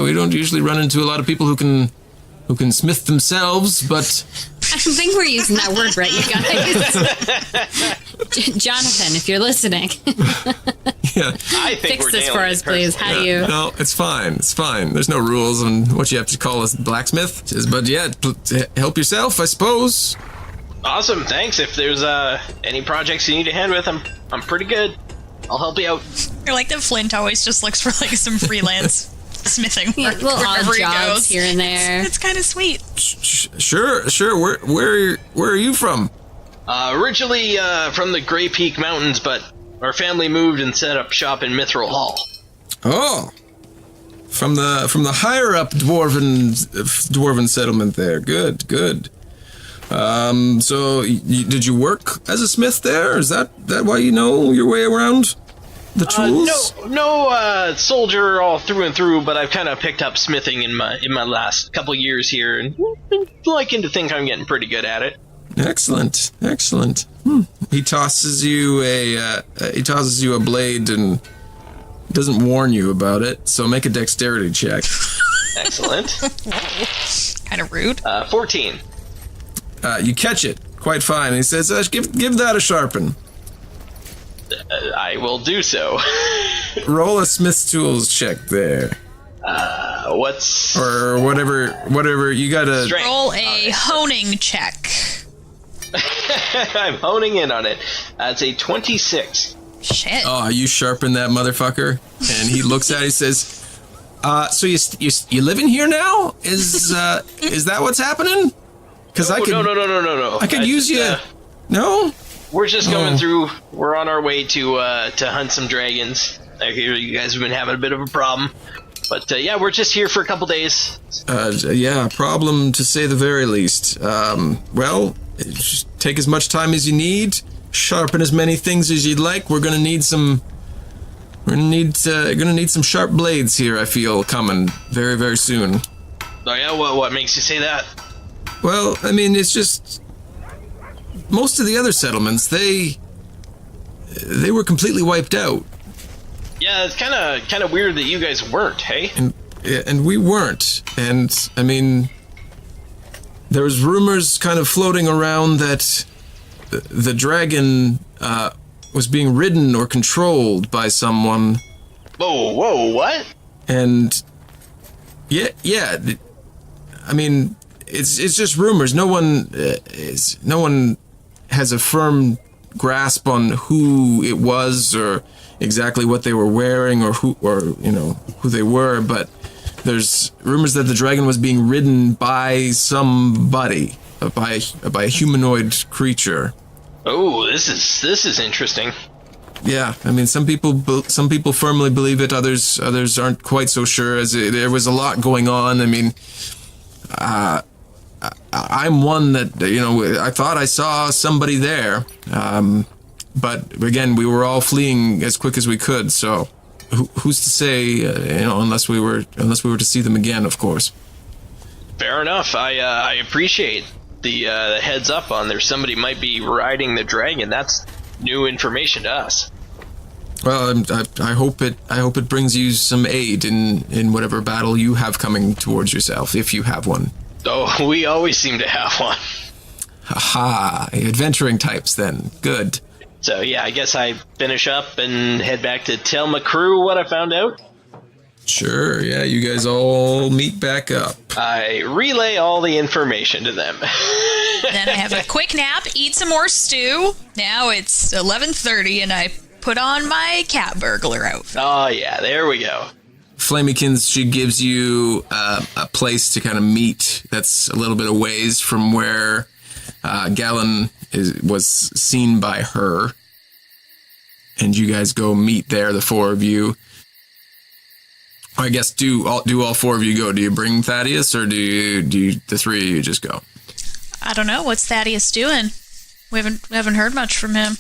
we don't usually run into a lot of people who can smith themselves, but I think we're using that word right, you guys. Jonathan, if you're listening, yeah. I think fix we're this nailing for it us, please. How do personally. you? No, it's fine. It's fine. There's no rules on what you have to call a blacksmith. Says, but yeah, help yourself, I suppose. Awesome, thanks. If there's any projects you need a hand with, I'm pretty good. I'll help you out. I like that Flint always just looks for like some freelance smithing Yeah, work little odd wherever he jobs goes. here and there. It's kind of sweet. Sure. Where are you from? Originally from the Grey Peak Mountains, but our family moved and set up shop in Mithril Hall. Oh, from the higher up dwarven settlement there. Good. So did you work as a smith there? Is that why you know your way around the tools? No, soldier all through and through, but I've kind of picked up smithing in my last couple years here, and been liking to think I'm getting pretty good at it. Excellent. He tosses you a blade and doesn't warn you about it. So make a dexterity check. Excellent. Kind of rude. 14. You catch it quite fine. He says, "Give that a sharpen." I will do so. Roll a Smith's Tools check there, What's or whatever. You gotta. strength? Roll a honing check. I'm honing in on it. That's a 26. Shit. Oh, you sharpen that motherfucker, and he looks at it. He says, "So you live in here now? Is that what's happening? Because I could No. I could use you. No." We're just going through. We're on our way to hunt some dragons. I hear you guys have been having a bit of a problem, but yeah, we're just here for a couple days. Yeah, problem to say the very least. Well, just take as much time as you need. Sharpen as many things as you'd like. We're gonna need some sharp blades here. I feel coming very, very soon. Oh yeah, what makes you say that? Well, I mean, it's just most of the other settlements they were completely wiped out, Yeah, it's kind of weird that you guys weren't. Hey. and we weren't. And I mean, there was rumors kind of floating around that the dragon was being ridden or controlled by someone. Whoa, what? And yeah. I mean, it's just rumors. No one has a firm grasp on who it was or exactly what they were wearing or who they were. But there's rumors that the dragon was being ridden by somebody. by a humanoid creature. Oh, this is interesting. Yeah, I mean, some people firmly believe it. Others aren't quite so sure. There was a lot going on. I mean, I'm one that I thought I saw somebody there, but again, we were all fleeing as quick as we could. So, who's to say? Unless we were to see them again, of course. Fair enough. I appreciate the heads up on there. Somebody might be riding the dragon. That's new information to us. Well, I hope it brings you some aid in whatever battle you have coming towards yourself, if you have one. Oh, we always seem to have one. Aha, adventuring types then. Good. So yeah, I guess I finish up and head back to tell my crew what I found out. Sure, yeah, you guys all meet back up. I relay all the information to them. Then I have a quick nap, eat some more stew. Now it's 11:30 and I put on my cat burglar outfit. Oh yeah, there we go. Flamykins, she gives you a place to kind of meet that's a little bit of ways from where Galen was seen by her. And you guys go meet there, the four of you. I guess do all four of you go? Do you bring Thaddeus, or do the three of you just go? I don't know. What's Thaddeus doing? We haven't heard much from him.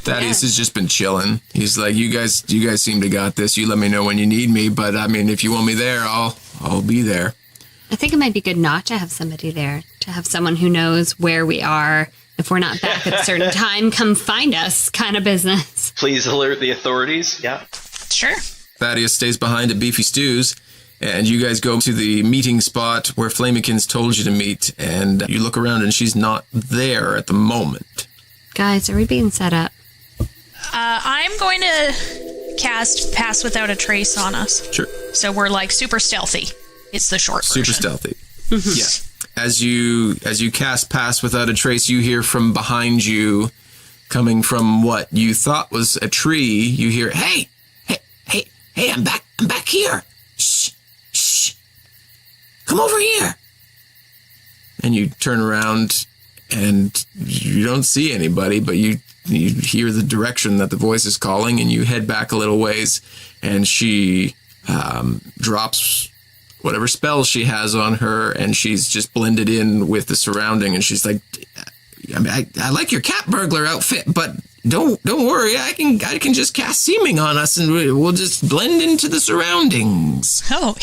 Thaddeus has just been chilling. He's like, you guys seem to got this. You let me know when you need me, but I mean, if you want me there, I'll be there. I think it might be good not to have somebody there, to have someone who knows where we are. If we're not back at a certain time, come find us, kind of business. Please alert the authorities. Yeah. Sure. Thaddeus stays behind at Beefy Stews, and you guys go to the meeting spot where Flamykins told you to meet, and you look around and she's not there at the moment. Guys, are we being set up? I'm going to cast Pass Without a Trace on us. Sure. So we're like super stealthy. It's the short version. Super stealthy. Yeah. As you cast Pass Without a Trace, you hear from behind you, coming from what you thought was a tree, you hear, hey, I'm back here. Shh. Come over here. And you turn around and you don't see anybody, but you hear the direction that the voice is calling, and you head back a little ways, and she drops whatever spells she has on her, and she's just blended in with the surrounding, and she's like, I mean, I like your cat burglar outfit, but don't worry, I can just cast seeming on us, and we'll just blend into the surroundings. Oh,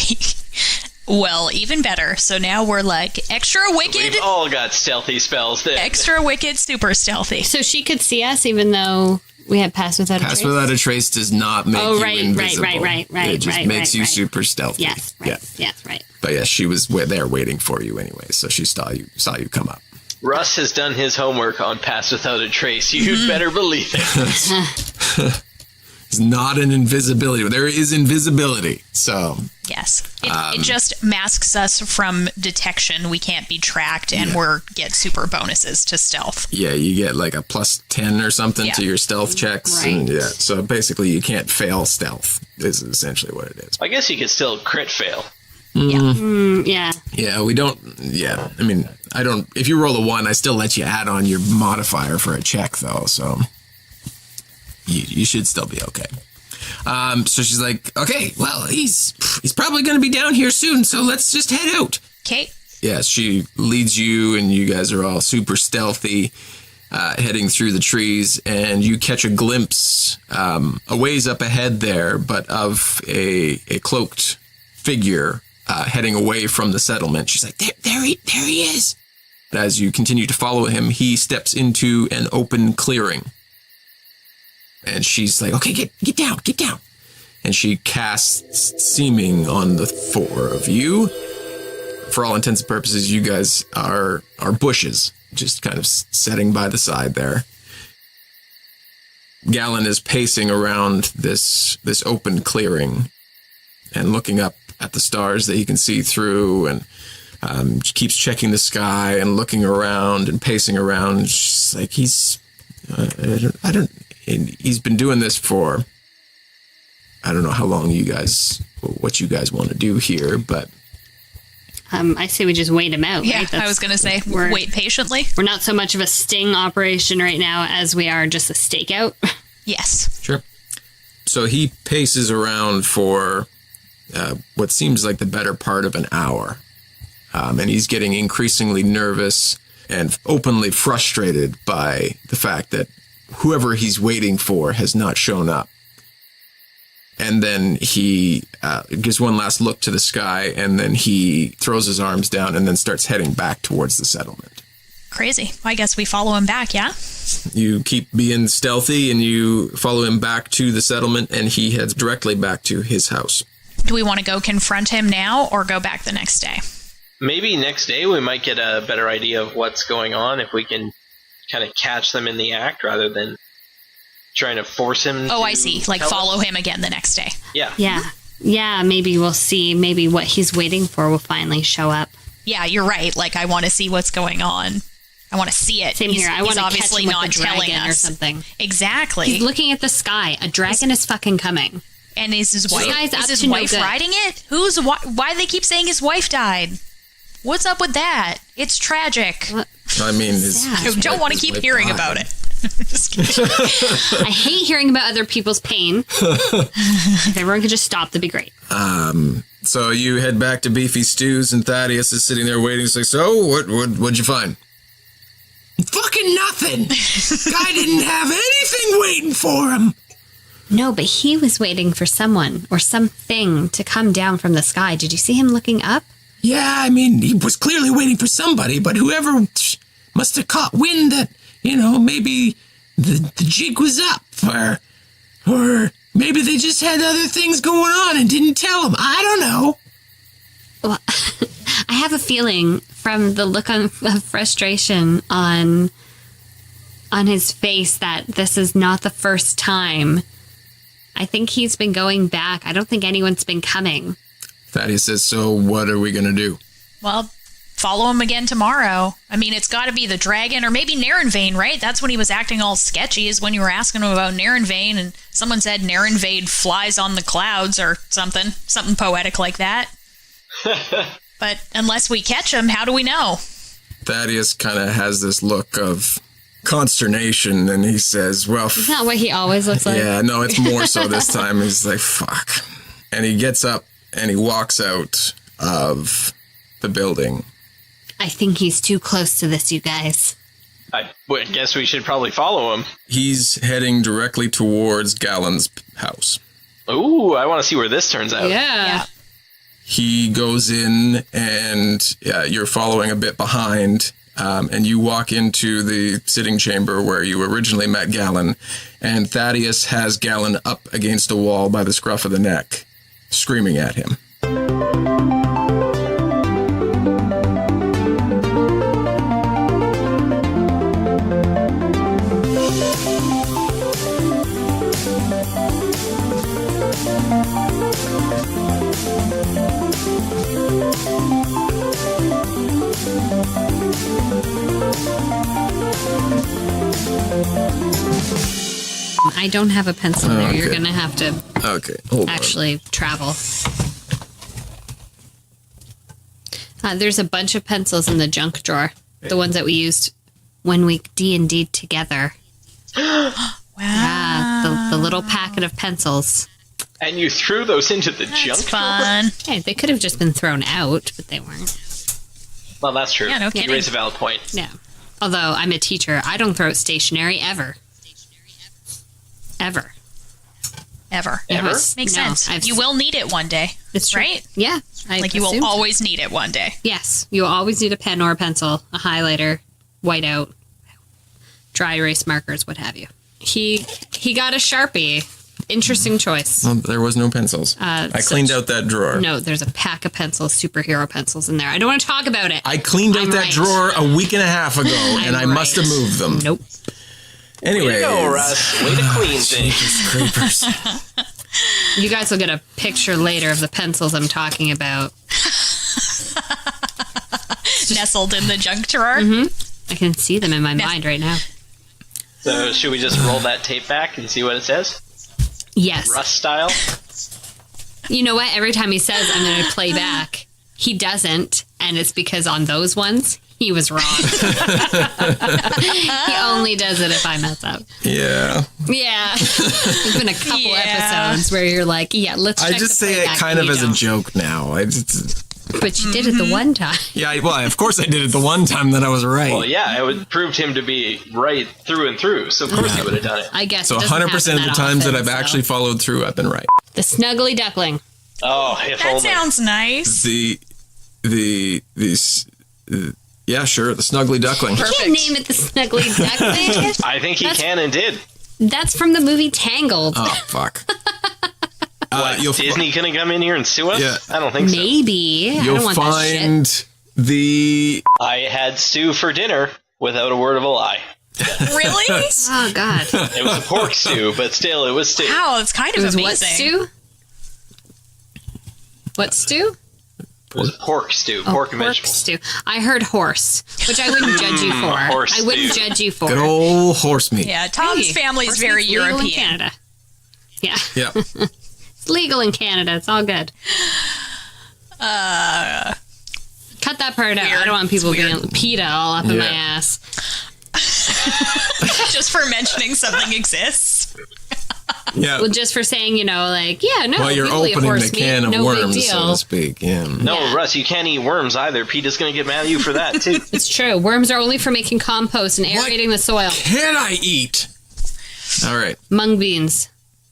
well, even better. So now we're like extra wicked. We've all got stealthy spells then. Extra wicked, super stealthy. So she could see us even though we had Pass Without a Trace? Pass Without a Trace does not make you invisible. Right. It just makes you super stealthy. Yes, right. Yeah. Yes, right. But yeah, she was there waiting for you anyway, so she saw you come up. Russ has done his homework on Pass Without a Trace. You'd better believe it. It's not an invisibility. There is invisibility, so... Yes. It just masks us from detection. We can't be tracked, and we get super bonuses to stealth. Yeah, you get like a plus 10 or something to your stealth checks. Right. And so basically you can't fail stealth, is essentially what it is. I guess you could still crit fail. Yeah. Yeah, we don't... Yeah, I mean, I don't... If you roll a 1, I still let you add on your modifier for a check, though, so... You should still be okay. So she's like, okay, well, he's probably going to be down here soon, so let's just head out. Okay. Yeah, she leads you, and you guys are all super stealthy, heading through the trees, and you catch a glimpse a ways up ahead there, but of a cloaked figure heading away from the settlement. She's like, there he is. As you continue to follow him, he steps into an open clearing. And she's like, okay, get down. And she casts seeming on the four of you. For all intents and purposes, you guys are bushes, just kind of setting by the side there. Galen is pacing around this open clearing and looking up at the stars that he can see through, and keeps checking the sky and looking around and pacing around. She's like, he's been doing this for, I don't know how long what you guys want to do here, but I say we just wait him out. Yeah, right? I was going to say, wait patiently. We're not so much of a sting operation right now as we are just a stakeout. Yes. Sure. So he paces around for what seems like the better part of an hour. And he's getting increasingly nervous and openly frustrated by the fact that whoever he's waiting for has not shown up. And then he gives one last look to the sky, and then he throws his arms down and then starts heading back towards the settlement. Crazy. I guess we follow him back, yeah? You keep being stealthy, and you follow him back to the settlement, and he heads directly back to his house. Do we want to go confront him now or go back the next day? Maybe next day we might get a better idea of what's going on if we can kind of catch them in the act rather than trying to force him to I see. Like, tell follow us. him again the next day. Yeah. Yeah, maybe we'll see. Maybe what he's waiting for will finally show up. Yeah, you're right. Like, I want to see what's going on. I want to see it. Same here. I want to catch obviously him with not a telling dragon or us something. Exactly. He's looking at the sky. A dragon is fucking coming. And is his wife, guy's up is his to no wife good. riding it? Why they keep saying his wife died? What's up with that? It's tragic. I mean, I don't want to keep hearing about it. Just kidding. I hate hearing about other people's pain. If everyone could just stop, that'd be great. So you head back to Beefy Stews, and Thaddeus is sitting there waiting. He's like, so, what'd you find? Fucking nothing. Guy didn't have anything waiting for him. No, but he was waiting for someone or something to come down from the sky. Did you see him looking up? Yeah, I mean, he was clearly waiting for somebody, but whoever must have caught wind that, maybe the jig was up, or maybe they just had other things going on and didn't tell him. I don't know. Well, I have a feeling from the look of frustration on his face that this is not the first time. I think he's been going back. I don't think anyone's been coming. Thaddeus says, so what are we going to do? Well, follow him again tomorrow. I mean, it's got to be the dragon or maybe Narenvane, right? That's when he was acting all sketchy, is when you were asking him about Narenvane and someone said Narenvane flies on the clouds or something poetic like that. But unless we catch him, how do we know? Thaddeus kind of has this look of consternation, and he says, well, Isn't that what he always looks like? yeah, no, it's more so this time. He's like, fuck. And he gets up and he walks out of the building. I think he's too close to this, you guys. I guess we should probably follow him. He's heading directly towards Gallen's house. Ooh, I want to see where this turns out. Yeah. He goes in, and you're following a bit behind, and you walk into the sitting chamber where you originally met Gallen, and Thaddeus has Gallen up against a wall by the scruff of the neck, screaming at him. I don't have a pencil there. Okay. You're going to have to Okay, hold actually travel. There's a bunch of pencils in the junk drawer. The ones that we used when we D&D'd together. Wow. Yeah, the little packet of pencils. And you threw those into the That's junk fun. Hey, they could have just been thrown out, but they weren't. Well, that's true. Yeah, no You kidding. raise a valid point. Yeah. Although I'm a teacher, I don't throw out stationery ever. Ever. Ever. Ever? Yes. Makes No, sense. I've- You will need it one day. It's true. Right? Yeah. I Like, you assumed. will always need it one day. Yes. You will always need a pen or a pencil, a highlighter, whiteout, dry erase markers, what have you. He got a Sharpie. Interesting choice. Well, there was no pencils. I cleaned out that drawer. No, there's a pack of pencils, superhero pencils in there. I don't want to talk about it. I cleaned out I'm that right. drawer a week and a half ago, and I must have moved them. Nope. Anyway, Way to go, Russ. Way to clean things. Scrapers. You guys will get a picture later of the pencils I'm talking about. Nestled in the junk drawer. I can see them in my mind right now. So should we just roll that tape back and see what it says? Yes. Russ style? You know what? Every time he says I'm going to play back, he doesn't. and it's because on those ones, he was wrong. He only does it if I mess up. Yeah. Yeah. There's been a couple episodes where you're like, yeah, let's check I just the say it playback, kind and of you as a don't. joke now. But you did it the one time. Yeah, well, of course I did it the one time that I was right. Well, yeah, it would proved him to be right through and through, so of course he would have done it. I guess So it doesn't 100% of the happen times that often, I've so. actually followed through, I've been right. The snuggly duckling. Oh, if That only. sounds nice. Yeah, sure, the snuggly duckling. You can't name it the snuggly duckling. I think he can and did. That's from the movie Tangled. Oh, fuck. What, Disney gonna come in here and sue us? Yeah. I don't think so. Maybe. I You'll don't want that shit. find the... I had stew for dinner without a word of a lie. Really? Oh, God. It was a pork stew, but still, it was stew. Wow, it's kind It of was amazing. what stew? What stew? It was pork stew, pork and Pork vegetables. stew. I heard horse, which I wouldn't judge you for. horse I wouldn't stew. judge you for. Good old horse meat. Yeah, Tom's Hey, family is horse very meat's legal in European. Canada. Yeah. Yeah. It's legal in Canada. It's all good. Cut that part out. I Weird. don't want people It's weird. being PETA all up in my Yeah. ass. Just for mentioning something exists. Yeah. Well, just for saying, like, yeah, no, Well, you're people eat opening horse the can meat, of no big worms, deal. so to speak. Yeah. No, Yeah. Russ, you can't eat worms either. Peter's gonna get mad at you for that, too. It's true. Worms are only for making compost and aerating the soil. Can I eat? All right. Mung beans.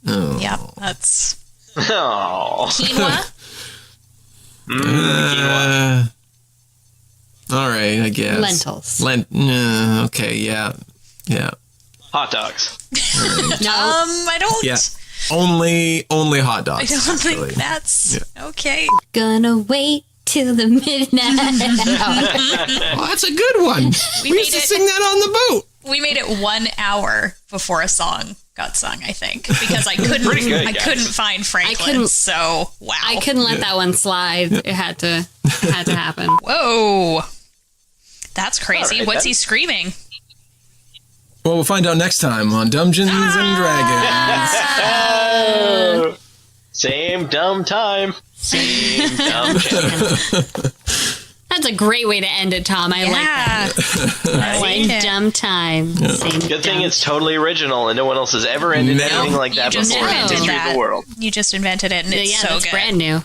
Oh. Yeah, that's Oh. quinoa. All right, I guess. Lentils. Okay, yeah. Yeah. Hot dogs. No. I don't. Yeah. Only hot dogs. I don't actually. think that's okay. Gonna wait till the midnight hour. Oh, that's a good one. We made used to it. sing that on the boat. We made it 1 hour before a song got sung, I think, because I couldn't. Pretty good, I guys. couldn't find Franklin. couldn't- So wow. I couldn't let that one slide. It had to happen. Whoa, that's crazy. All right, What's then. he screaming? Well, we'll find out next time on Dumbgeons and Dragons. Same dumb time. Same dumb channel. That's a great way to end it, Tom. I like that. like Same it. dumb time. Same Good thing dumb it's totally original and no one else has ever ended No. anything like that You just before in the invented history of that. the world. You just invented it, and it's Yeah, so that's good. brand new.